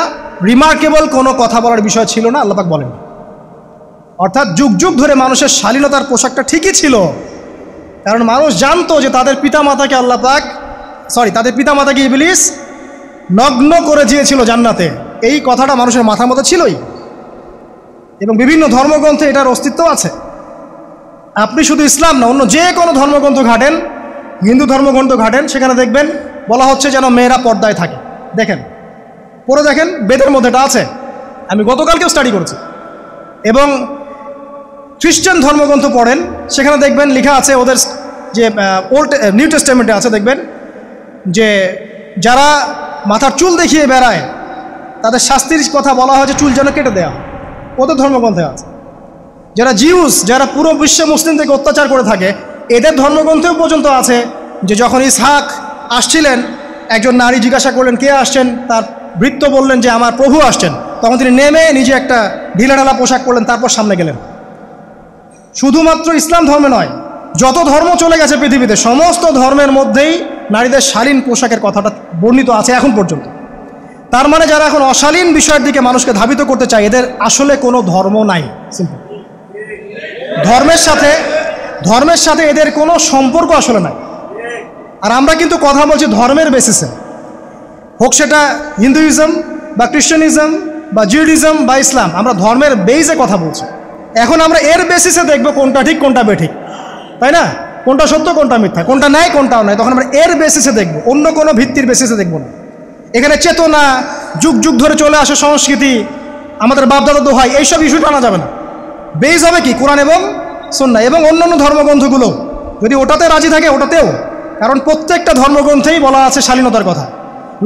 রিমার্কেবল কোনো কথা বলার বিষয় ছিল না, আল্লাহ পাক বলেন। অর্থাৎ যুগ যুগ ধরে মানুষের শালীনতার পোশাকটা ঠিকই ছিল, কারণ মানুষ জানতো যে তাদের পিতামাতাকে আল্লাহ পাক, তাদের পিতামাতাকে ইবলিস নগ্ন করে দিয়েছিল জান্নাতে। এই কথাটা মানুষের মাথার মধ্যে ছিলই, এবং বিভিন্ন ধর্মগ্রন্থে এটার অস্তিত্ব আছে। আপনি শুধু ইসলাম না, অন্য যে কোনো ধর্মগ্রন্থ ঘাটেন, হিন্দু ধর্মগ্রন্থ ঘাটেন, সেখানে দেখবেন বলা হচ্ছে যেন মেয়েরা পর্দায় থাকে। দেখেন, পরে দেখেন, বেদের মধ্যে এটা আছে, আমি গতকালকেও স্টাডি করেছি। এবং খ্রিস্টান ধর্মগ্রন্থ পড়েন, সেখানে দেখবেন লেখা আছে, ওদের যে নিউ টেস্টামেন্টে আছে, দেখবেন যে যারা মাথার চুল দেখিয়ে বেড়ায় তাদের শাস্তির কথা বলা হয় যে চুল যেন কেটে দেওয়া, ওদের ধর্মগ্রন্থে আছে। যারা জিউস, যারা পুরো বিশ্ব মুসলিম থেকে অত্যাচার করে থাকে, এদের ধর্মগ্রন্থেও পর্যন্ত আছে যে যখন ইসহাক আসছিলেন, একজন নারী জিজ্ঞাসা করলেন কে আসছেন, তার ভৃত্য বললেন যে আমার প্রভু আসছেন। তখন তিনি নেমে নিজে একটা ঢিলাঢালা পোশাক পরলেন, তারপর সামনে গেলেন। শুধুমাত্র ইসলাম ধর্মে নয়, যত ধর্ম চলে গেছে পৃথিবীতে, সমস্ত ধর্মের মধ্যেই নারীদের শালীন পোশাকের কথাটা বর্ণিত আছে এখন পর্যন্ত। তার মানে যারা এখন অশালীন বিষয়ের দিকে মানুষকে ধাবিত করতে চায়, এদের আসলে কোনো ধর্ম নাই। সিম্পল। ধর্মের সাথে এদের কোনো সম্পর্ক আসলে নাই। আর আমরা কিন্তু কথা বলছি ধর্মের বেসিসে, হোক সেটা হিন্দুইজম বা খ্রিস্টানিজম বা জিউডিজম বা ইসলাম, আমরা ধর্মের বেসে কথা বলছি। এখন আমরা এর বেসিসে দেখব কোনটা ঠিক কোনটা বেঠিক। তাই না? কোনটা সত্য কোনটা মিথ্যা, কোনটা ন্যায় কোনটাও নয়, তখন আমরা এর বেসিসে দেখব, অন্য কোনো ভিত্তির বেসিসে দেখব না। এখানে চেতনা, যুগ যুগ ধরে চলে আসে সংস্কৃতি, আমাদের বাপদাদা দোহাই, এইসব ইস্যু টানা যাবে না। বেস হবে কি? কোরআন এবং সুন্নাহ, এবং অন্যান্য ধর্মগ্রন্থগুলো যদি ওটাতে রাজি থাকে ওটাতেও, কারণ প্রত্যেকটা ধর্মগ্রন্থেই বলা আছে শালীনতার কথা,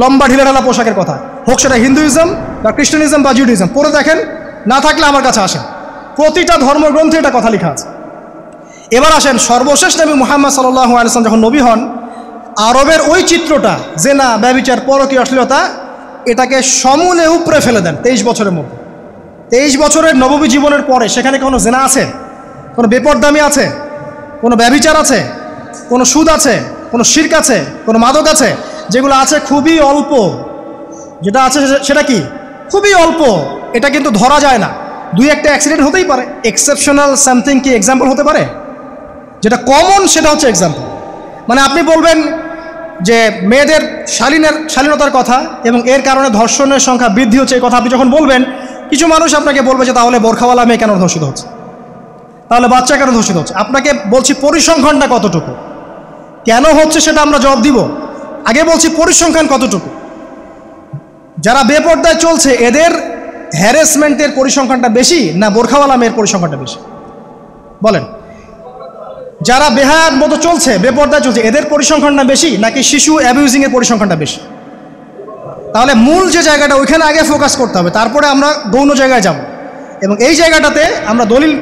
লম্বা ঢিলেঢালা পোশাকের কথা, হোক সেটা হিন্দুইজম বা খ্রিস্টানিজম বা জুডিজম। পড়ে দেখেন, না থাকলে আমার কাছে আসেন, প্রতিটা ধর্মগ্রন্থে এটা কথা লেখা আছে। এবার আসেন, সর্বশেষ নবী মুহাম্মদ সাল্লাল্লাহু আলাইহি ওয়াসাল্লাম যখন নবী হন, আরবের ওই চিত্রটা, জেনা, ব্যভিচার, পরকীয়, অশ্লীলতা, এটাকে সমূলে উপড়ে ফেলে দেন 23 বছরের মধ্যে। 23 বছরের নববী জীবনের পরে সেখানে কোনো জেনা আছে, কোনো বেপরদামি আছে, কোনো ব্যভিচার আছে, কোনো সুদ আছে, কোনো শিরক আছে, কোনো মাদক আছে? যেগুলো আছে খুবই অল্প, যেটা আছে সেটা কি? খুবই অল্প। এটা কিন্তু ধরা যায় না, দুই একটা অ্যাক্সিডেন্ট হতেই পারে। এক্সেপশনাল সামথিং কি এক্সাম্পল হতে পারে? যেটা কমন সেটা হচ্ছে এক্সাম্পল। মানে আপনি বলবেন যে মেয়েদের শালীনতার কথা এবং এর কারণে ধর্ষণের সংখ্যা বৃদ্ধি হচ্ছে, এই কথা আপনি যখন বলবেন, কিছু মানুষ আপনাকে বলবে যে তাহলে বোরখাওয়ালা মেয়ে কেন ধর্ষিত হচ্ছে, তাহলে বাচ্চা কেন ধর্ষিত হচ্ছে? আপনাকে বলছি পরিসংখ্যানটা কতটুকু, কেন হচ্ছে সেটা আমরা জবাব দিব। আগে বলছি পরিসংখ্যান কতটুকু। যারা বেপর্দায় চলছে এদের হ্যারাসমেন্টের পরিসংখ্যানটা বেশি না বোরখাওয়ালা মেয়ের পরিসংখ্যানটা বেশি? বলেন। যারা বেহায়ার মতো চলছে, বেপর্দায় চলছে, এদের পরিসংখ্যানটা বেশি নাকি শিশু অ্যাবিউজিংয়ের পরিসংখ্যানটা বেশি? তাহলে মূল যে জায়গাটা, ওইখানে আগে ফোকাস করতে হবে, তারপরে আমরা গৌণ জায়গায় যাব। এবং এই জায়গাটাতে আমরা দলিল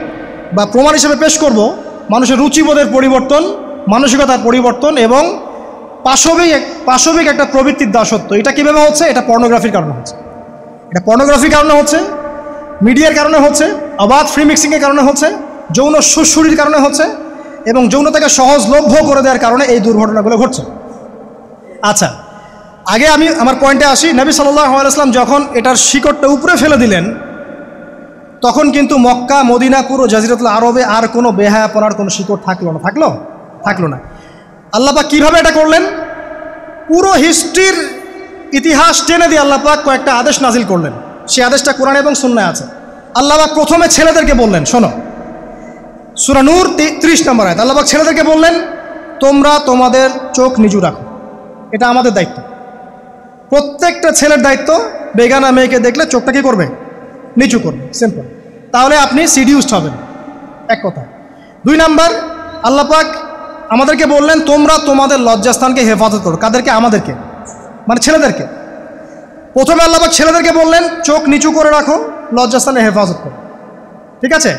বা প্রমাণ হিসেবে পেশ করব মানুষের রুচিবোধের পরিবর্তন, মানসিকতার পরিবর্তন এবং পাশবিক একটা প্রবৃত্তির দাসত্ব। এটা কীভাবে হচ্ছে? এটা পর্নোগ্রাফির কারণে হচ্ছে, এটা পর্নোগ্রাফির কারণে হচ্ছে, মিডিয়ার কারণে হচ্ছে, অবাধ ফ্রি মিক্সিংয়ের কারণে হচ্ছে, যৌন সুরসুরির কারণে হচ্ছে, এবং যৌনতাকে সহজলভ্য করে দেওয়ার কারণে এই দুর্ঘটনাগুলো ঘটছে। আচ্ছা, আগে আমি আমার পয়েন্টে আসি। নবী সাল্লাল্লাহু আলাইহি ওয়াসাল্লাম যখন এটার শিকড়টা উপরে ফেলে দিলেন, তখন কিন্তু মক্কা, মদিনা, পুরো জাজিরাতুল আরবে আর কোনো বেহায়াপনার কোনো শিকড় থাকলো না। আল্লাহ পাক কীভাবে এটা করলেন? পুরো হিস্ট্রির ইতিহাস টেনে দিয়ে আল্লাহ পাক কয়েকটা আদেশ নাজিল করলেন। সেই আদেশটা কোরআন এবং সুন্নাহয় আছে। আল্লাহ পাক প্রথমে ছেলেদেরকে বললেন, শোনো, সূরা নূর 30 নম্বর আয়াত, আল্লাহ পাক ছেলেদেরকে বললেন, তোমরা তোমাদের চোখ নিচু রাখো। এটা আমাদের দায়িত্ব, প্রত্যেকটা ছেলের দায়িত্ব। বেগানা মেয়েকে দেখলে চোখটা কি করবে? নিচু করবে, সিম্পল। তাহলে আপনি সিডিউসড হবেন, এক কথা। 2 নাম্বার, আল্লাহ পাক আমাদেরকে বললেন, তোমরা তোমাদের লজ্জাস্থানকে হেফাজত করো। কাদেরকে? আমাদেরকে, মানে ছেলেদেরকে। প্রথমে আল্লাহ পাক ছেলেদেরকে বললেন চোখ নিচু করে রাখো, লজ্জাস্থানে হেফাজত করো, ঠিক আছে?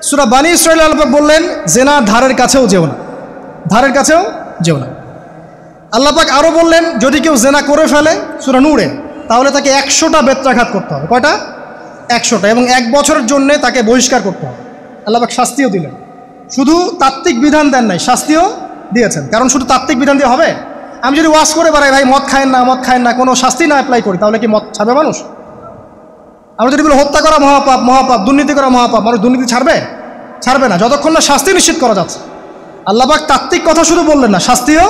সূরা বানী ইসরাঈল আল্লাহ পাক বললেন, জেনা ধারের কাছেও যেও না, ধারের কাছেও যেও না। আল্লাহ পাক আরও বললেন, যদি কেউ জেনা করে ফেলে, সূরা নূরে, তাহলে তাকে 100টা বেত্রাঘাত করতে হবে। কয়টা? 100টা, এবং 1 বছরের জন্য তাকে বহিষ্কার করতে হবে। আল্লাহ পাক শাস্তিও দিলেন, শুধু তাত্ত্বিক বিধান দেন নাই, শাস্তিও দিয়েছেন। কারণ শুধু তাত্ত্বিক বিধান দিয়ে হবে? আমি যদি ওয়াজ করে বেড়াই, ভাই মদ খায়েন না, কোনো শাস্তি না অ্যাপ্লাই করি, তাহলে কি মদ ছাড়বে মানুষ? আমরা যদি বলি হত্যা করা মহাপাপ, দুর্নীতি করা মহাপাপ, মানুষ দুর্নীতি ছাড়বে না যতক্ষণ না শাস্তি নিশ্চিত করা যাচ্ছে। আল্লাহ পাক তাত্ত্বিক কথা শুধু বললেন না, শাস্তিও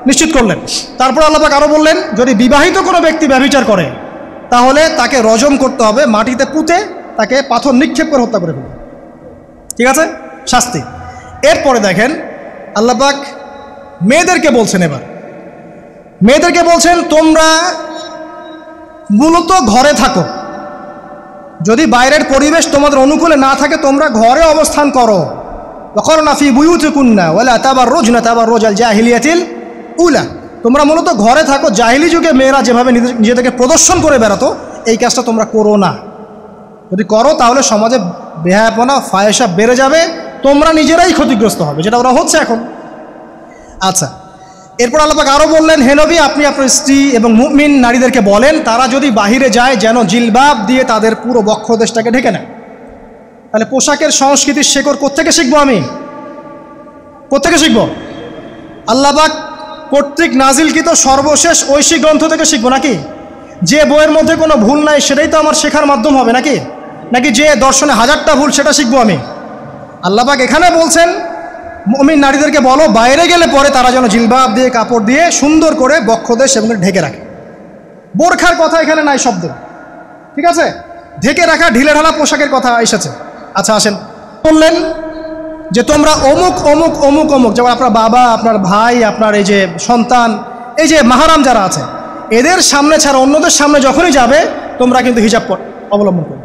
নিশ্চিত করলেন। তারপর আল্লাহ পাক আরও বললেন, যদি বিবাহিত কোনো ব্যক্তি ব্যভিচার করে, তাহলে তাকে রজম করতে হবে, মাটিতে পুঁতে তাকে পাথর নিক্ষেপ করে হত্যা করে ফেলবে, ঠিক আছে? শাস্তি। এরপরে দেখেন আল্লাহ পাক মেয়েদেরকে বলছেন, এবার মেয়েদেরকে বলছেন, তোমরা মূলত ঘরে থাকো, যদি বাইরের পরিবেশ তোমাদের অনুকূলে না থাকে, তোমরা ঘরে অবস্থান করো। ওয়াকরনা ফি বুয়ুতিকুন্না ওয়ালা তাবাররুজনা তাবাররুজাল জাহিলিয়াতিল উলা। তোমরা মূলত ঘরে থাকো। জাহিলি যুগে মেয়েরা যেভাবে নিজেদেরকে প্রদর্শন করে বেড়াতো, এই কাজটা তোমরা করো না। যদি করো তাহলে সমাজে বেহায়াপনা, ফায়েশা বেড়ে যাবে, তোমরা নিজেরাই ক্ষতিগ্রস্ত হবে, যেটা ওরা হচ্ছে এখন। আচ্ছা, এরপর আল্লাহ পাক আরও বললেন, হে নবী, আপনি আপনার স্ত্রী এবং মুমিন নারীদেরকে বলেন, তারা যদি বাহিরে যায় যেন জিলবাব দিয়ে তাদের পুরো বক্ষদেশটাকে ঢেকে নেয়। তাহলে পোশাকের সংস্কৃতির শেকড় কোত্থেকে শিখবো? আমি কোত্থেকে শিখবো? আল্লাহ পাক কর্তৃক নাজিলকৃত সর্বশেষ ঐশী গ্রন্থ থেকে শিখবো নাকি? যে বইয়ের মধ্যে কোনো ভুল নাই সেটাই তো আমার শেখার মাধ্যম হবে নাকি যে দর্শনে 1000টা ভুল সেটা শিখবো আমি? আল্লাহ পাক এখানে বলছেন, মুমিন নারীদেরকে বলো বাইরে গেলে পরে তারা যেন জিলবাব দিয়ে, কাপড় দিয়ে সুন্দর করে বক্ষদেশ এবং ঢেকে রাখে। বোরখার কথা এখানে নাই শব্দ, ঠিক আছে? ঢেকে রাখা ঢিলেঢালা পোশাকের কথা এসেছে। আচ্ছা আসেন, বললেন যে তোমরা অমুক অমুক অমুক অমুক, যেমন আপনার বাবা, আপনার ভাই, আপনার এই যে সন্তান, এই যে মাহারাম যারা আছে, এদের সামনে ছাড়া অন্যদের সামনে যখনই যাবে তোমরা কিন্তু হিজাব অবলম্বন করবে।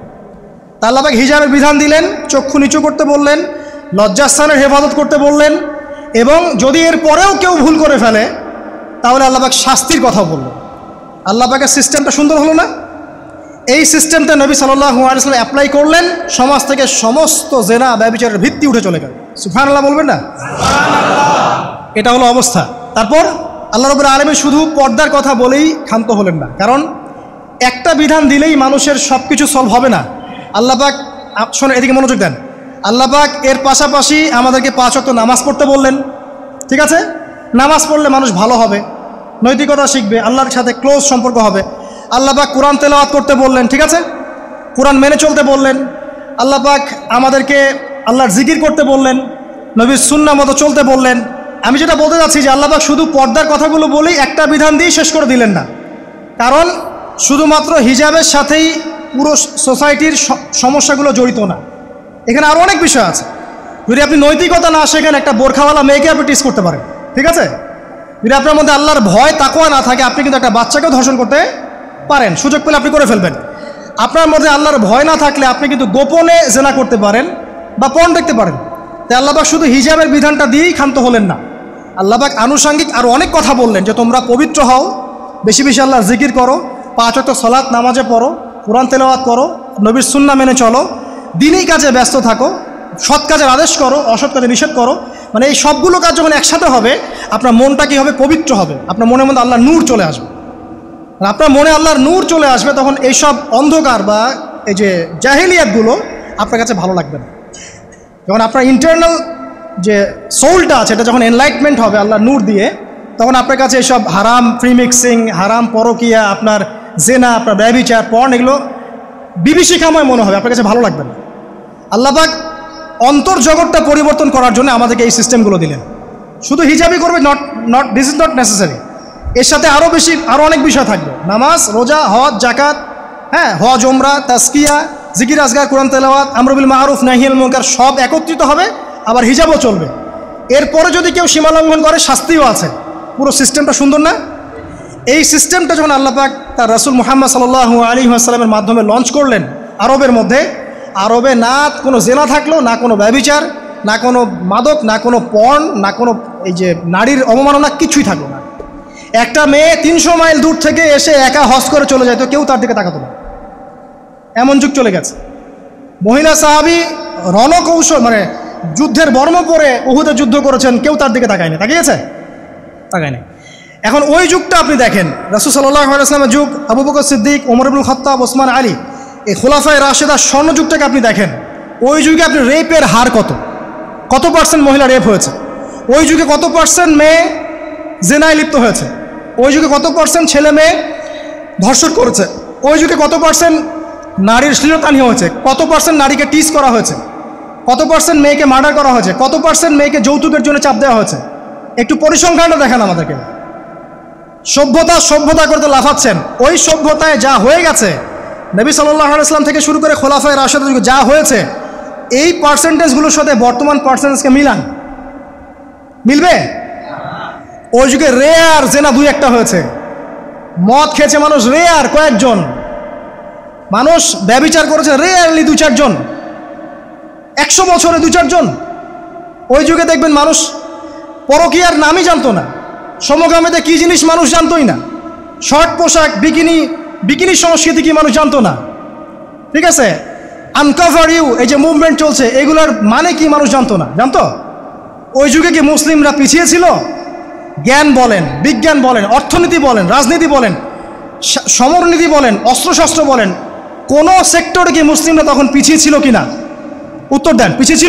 তা আল্লাহ পাক হিজাবের বিধান দিলেন, চক্ষু নিচু করতে বললেন, লজ্জাস্থানের হেফাজত করতে বললেন, এবং যদি এর পরেও কেউ ভুল করে ফেলে তাহলে আল্লাহ পাক শাস্তির কথা বললেন। আল্লাহ পাকের সিস্টেমটা সুন্দর হলো না? এই সিস্টেমটা নবী সাল্লাল্লাহু আলাইহি ওয়াসাল্লাম অ্যাপ্লাই করলেন, সমাজ থেকে সমস্ত জেনা ব্যভিচারের ভিত্তি উঠে চলে গেল। সুবহানাল্লাহ বলবেন না? সুবহানাল্লাহ। এটা হলো অবস্থা। তারপর আল্লাহ রাব্বুল আলামিন শুধু পর্দার কথা বলেই ক্ষান্ত হলেন না, কারণ একটা বিধান দিলেই মানুষের সব কিছু সলভ হবে না। আল্লাহ পাক, শোনেন, এদিকে মনোযোগ দেন, আল্লাহ পাক এর পাশাপাশি আমাদেরকে 5 ওয়াক্ত নামাজ পড়তে বললেন। ঠিক আছে, নামাজ পড়লে মানুষ ভালো হবে, নৈতিকতা শিখবে, আল্লাহর সাথে ক্লোজ সম্পর্ক হবে। আল্লাহ পাক কোরআন তেলাওয়াত করতে বললেন। ঠিক আছে, কোরআন মেনে চলতে বললেন। আল্লাহ পাক আমাদেরকে আল্লাহর জিকির করতে বললেন, নবীর সুন্নাহ মতো চলতে বললেন। আমি যেটা বলতে যাচ্ছি যে আল্লাহ পাক শুধু পর্দার কথাগুলো বলেই একটা বিধান দিয়ে শেষ করে দিলেন না, কারণ শুধুমাত্র হিজাবের সাথেই পুরো সোসাইটির সমস্যাগুলো জড়িত না, এখানে আরও অনেক বিষয় আছে। যদি আপনি নৈতিকতা না শেখেন, একটা বোরখাওয়ালা মেয়েকে আপনি টিস করতে পারেন। ঠিক আছে, যদি আপনার মধ্যে আল্লাহর ভয় তাকওয়া না থাকে, আপনি কিন্তু একটা বাচ্চাকেও ধর্ষণ করতে পারেন, সুযোগ পেলে আপনি করে ফেলবেন। আপনার মধ্যে আল্লাহর ভয় না থাকলে আপনি কিন্তু গোপনে জেনা করতে পারেন বা পর্ন দেখতে পারেন। তাই আল্লাহ পাক শুধু হিজাবের বিধানটা দিয়েই ক্ষান্ত হলেন না, আল্লাহ পাক আনুষঙ্গিক আরও অনেক কথা বললেন, যে তোমরা পবিত্র হও, বেশি বেশি আল্লাহর জিকির করো, 5 ওয়াক্ত সালাত নামাজে পড়ো, কোরআন তেলাওয়াত করো, নবীর সুন্নাহ মেনে চলো, দিনই কাজে ব্যস্ত থাকো, সৎ কাজের আদেশ করো, অসৎ কাজে নিষেধ করো। মানে এই সবগুলো কাজ যখন একসাথে হবে, আপনার মনটা কি হবে? পবিত্র হবে। আপনার মনের মধ্যে আল্লাহর নূর চলে আসবে। আপনার মনে আল্লাহর নূর চলে আসবে, তখন এইসব অন্ধকার বা এই যে জাহিলিয়াতগুলো আপনার কাছে ভালো লাগবে না। যখন আপনার ইন্টারনাল যে সোলটা আছে, এটা যখন এনলাইটমেন্ট হবে আল্লাহর নূর দিয়ে, তখন আপনার কাছে এসব হারাম প্রিমিক্সিং, হারাম পরকিয়া, আপনার জেনা, আপনার ব্যভিচার, পর্ন, এগুলো বিভীষিকাময় মনে হবে, আপনার কাছে ভালো লাগবে না। আল্লাহ পাক অন্তর্জগৎটা পরিবর্তন করার জন্য আমাদেরকে এই সিস্টেমগুলো দিলেন। শুধু হিজাবই করবে, দিস ইজ নট নেসেসারি। এর সাথে আরও অনেক বিষয় থাকবে, নামাজ, রোজা, হজ, জাকাত, হ্যাঁ, হজ, উমরা, তাজকিয়া, জিকির আজগার, কোরআন তেলাওয়াত, আমর বিল মারুফ, নাহি আনিল মুনকার, সব একত্রিত হবে। আবার হিজাবও চলবে। এরপরে যদি কেউ সীমা লঙ্ঘন করে, শাস্তিও আছে। পুরো সিস্টেমটা সুন্দর না? এই সিস্টেমটা যখন আল্লাহ পাক তার রাসূল মুহাম্মদ সাল্লাল্লাহু আলাইহি ওয়াসাল্লামের মাধ্যমে লঞ্চ করলেন আরবের মধ্যে, আরবে না কোনো জেনা থাকলো, না কোনো ব্যভিচার, না কোনো মাদক, না কোনো পর্ন, না কোনো এই যে নারীর অবমাননা, কিছুই থাকলো না। একটা মেয়ে 300 মাইল দূর থেকে এসে একা হজ করে চলে যায়, তো কেউ তার দিকে তাকাতো না। এমন যুগ চলে গেছে। মহিলা সাহাবী রণকৌশল, মানে যুদ্ধের বর্ম পরে উহুদে যুদ্ধ করেছেন, কেউ তার দিকে তাকায়নি। তাকিয়েছে? তাকায়নি। এখন ওই যুগটা আপনি দেখেন, রাসূল সাল্লাল্লাহু আলাইহি ওয়াসাল্লামের যুগ, আবু বকর সিদ্দিক, ওমর ইবনুল খাত্তাব, ওসমান আলী, এই খুলাফায়ে রাশেদার স্বর্ণযুগটাকে আপনি দেখেন। ওই যুগে আপনি রেপের হার কত পার্সেন্ট মহিলা রেপ হয়েছে? ওই যুগে কত পার্সেন্ট মেয়ে জেনায় লিপ্ত হয়েছে? ওই যুগে কত পার্সেন্ট ছেলে মেয়ে ধর্ষণ করেছে? ওই যুগে কত পার্সেন্ট নারীর শ্লীলতাহানি হয়েছে? কত পার্সেন্ট নারীকে টিস করা হয়েছে? কত পার্সেন্ট মেয়েকে মার্ডার করা হয়েছে? কত পার্সেন্ট মেয়েকে যৌতুকের জন্য চাপ দেওয়া হয়েছে? একটু পরিসংখ্যানটা দেখান আমাদেরকে। সভ্যতা করতে লাফাচ্ছেন। ওই সভ্যতায় যা হয়ে গেছে, নবী সাল্লাল্লাহু আলাইহি ওয়াসাল্লাম থেকে শুরু করে খোলাফায়ে রাশেদের যুগে যা হয়েছে, এই পার্সেন্টেজগুলোর সাথে বর্তমান পার্সেন্টেজকে মিলবে? ওই যুগে রেয়ার জেনা 2-1টা হয়েছে। মদ খেয়েছে মানুষ রেয়ার কয়েকজন, মানুষ ব্যভিচার করেছে রেয়ারলি 2-4 জন, 100 বছরে 2-4 জন। ওই যুগে দেখবেন মানুষ পরকীয়ার নামই জানতো না, সমকামিতা কি জিনিস মানুষ জানতোই না, শর্ট পোশাক, বিকিনি সংস্কৃতি কি মানুষ জানতো না। ঠিক আছে, আনকভার ইউ, এই যে মুভমেন্ট চলছে, এগুলোর মানে কি মানুষ জানতো না। জানতো? ওই যুগে কি মুসলিমরা পিছিয়ে ছিল? জ্ঞান বলেন, বিজ্ঞান বলেন, অর্থনীতি বলেন, রাজনীতি বলেন, সমরনীতি বলেন, অস্ত্রশস্ত্র বলেন, কোনো সেক্টরে কি মুসলিমরা তখন পিছিয়ে ছিল কিনা? উত্তর দেন, পিছিয়ে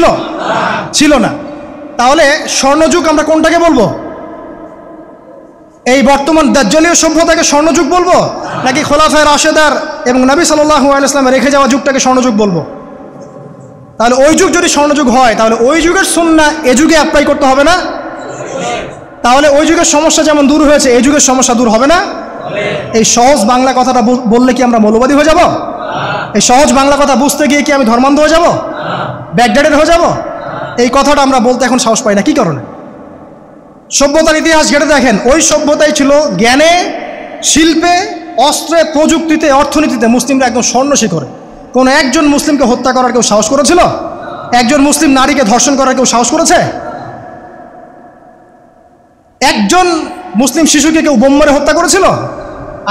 ছিল না। তাহলে স্বর্ণযুগ আমরা কোনটাকে বলবো? এই বর্তমান দাজ্জালীয় সভ্যতাকে স্বর্ণযুগ বলবো, নাকি খোলাফায়ে রাশেদার এবং নবী সাল্লাল্লাহু আলাইহি ওয়াসাল্লাম রেখে যাওয়া যুগটাকে স্বর্ণযুগ বলবো? তাহলে ওই যুগ যদি স্বর্ণযুগ হয়, তাহলে ওই যুগের সুন্নাহ এ যুগে অ্যাপ্লাই করতে হবে না? তাহলে ওই যুগের সমস্যা যেমন দূর হয়েছে, এই যুগের সমস্যা দূর হবে না? এই সহজ বাংলা কথাটা বললে কি আমরা মৌলবাদী হয়ে যাব? এই সহজ বাংলা কথা বুঝতে গিয়ে কি আমি ধর্মান্ধ হয়ে যাব? ব্যাকডেটেড হয়ে যাব? এই কথাটা আমরা বলতে এখন সাহস পাই না। কী কারণে? সভ্যতার ইতিহাস ঘেটে দেখেন, ওই সভ্যতাই ছিল জ্ঞানে, শিল্পে, অস্ত্রে, প্রযুক্তিতে, অর্থনীতিতে মুসলিমরা একদম স্বর্ণ শিখরে। কোনো একজন মুসলিমকে হত্যা করার কেউ সাহস করেছিল? একজন মুসলিম নারীকে ধর্ষণ করার কেউ সাহস করেছে? একজন মুসলিম শিশুকে কেউ বোম মেরে হত্যা করেছিল?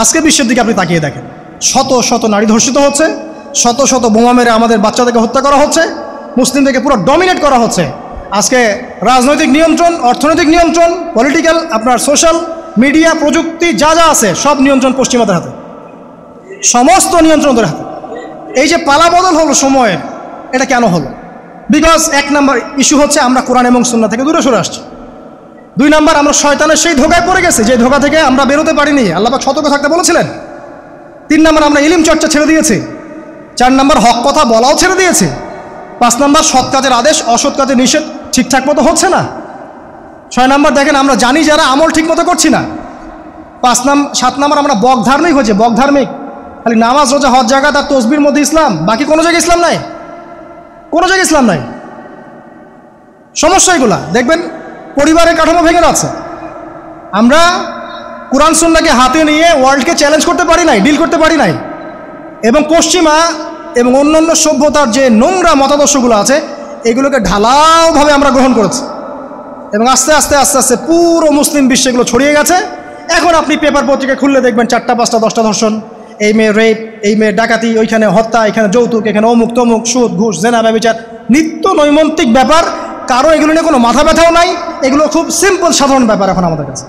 আজকে বিশ্বের দিকে আপনি তাকিয়ে দেখেন, শত শত নারী ধর্ষিত হচ্ছে, শত শত বোমা মেরে আমাদের বাচ্চাদেরকে হত্যা করা হচ্ছে, মুসলিমদেরকে পুরো ডমিনেট করা হচ্ছে। আজকে রাজনৈতিক নিয়ন্ত্রণ, অর্থনৈতিক নিয়ন্ত্রণ, পলিটিক্যাল, আপনার সোশ্যাল মিডিয়া, প্রযুক্তি যা যা আছে সব নিয়ন্ত্রণ পশ্চিমাদের হাতে, সমস্ত নিয়ন্ত্রণ ওদের হাতে। এই যে পালাবদল হলো সময়ের, এটা কেন হলো? বিকজ এক নাম্বার ইস্যু হচ্ছে আমরা কোরআন এবং সুন্নাহ থেকে দূরে সরে আসছি। দুই নাম্বার, আমরা শয়তানের সেই ধোকায় পড়ে গেছি, যে ধোকা থেকে আমরা বেরোতে পারিনি, আল্লাহ পাক সতর্ক থাকতে বলেছিলেন। তিন নাম্বার, আমরা ইলম চর্চা ছেড়ে দিয়েছি। চার নাম্বার, হক কথা বলাও ছেড়ে দিয়েছি। পাঁচ নাম্বার, সৎ কাজের আদেশ, অসৎ কাজের নিষেধ ঠিকঠাক মতো হচ্ছে না। ছয় নাম্বার, দেখেন আমরা জানি যারা আমল ঠিক মতো করছি না। সাত নাম্বার, আমরা বক ধার্মিক হয়েছে, বক ধার্মিক, খালি নামাজ, রোজা, হজ, জাকাত আর তসবির মধ্যে ইসলাম, বাকি কোনো জায়গায় ইসলাম নাই, কোনো জায়গায় ইসলাম নাই। সমস্যা এগুলা দেখবেন, পরিবারের কাঠামো ভেঙে যাচ্ছে। আমরা কোরআন সুন্নাহকে হাতে নিয়ে ওয়ার্ল্ডকে চ্যালেঞ্জ করতে পারি নাই, ডিল করতে পারি নাই, এবং পশ্চিমা এবং অন্যান্য সভ্যতার যে নোংরা মতাদর্শগুলো আছে এগুলোকে ঢালাওভাবে আমরা গ্রহণ করেছি, এবং আস্তে আস্তে আস্তে আস্তে পুরো মুসলিম বিশ্বে এগুলো ছড়িয়ে গেছে। এখন আপনি পেপার পত্রিকা খুললে দেখবেন 4টা 5টা 10টা ধর্ষণ, এই মেয়ে রেপ, এই মেয়ে ডাকাতি, ওইখানে হত্যা, এখানে যৌতুক, এখানে অমুক তমুক, সুদ, ঘুষ, জেনা, ব্যভিচার, নিত্য নৈমিত্তিক ব্যাপার। কারো এগুলো নিয়ে কোনো মাথা ব্যথাও নাই, এগুলো খুব সিম্পল সাধারণ ব্যাপার এখন আমাদের কাছে।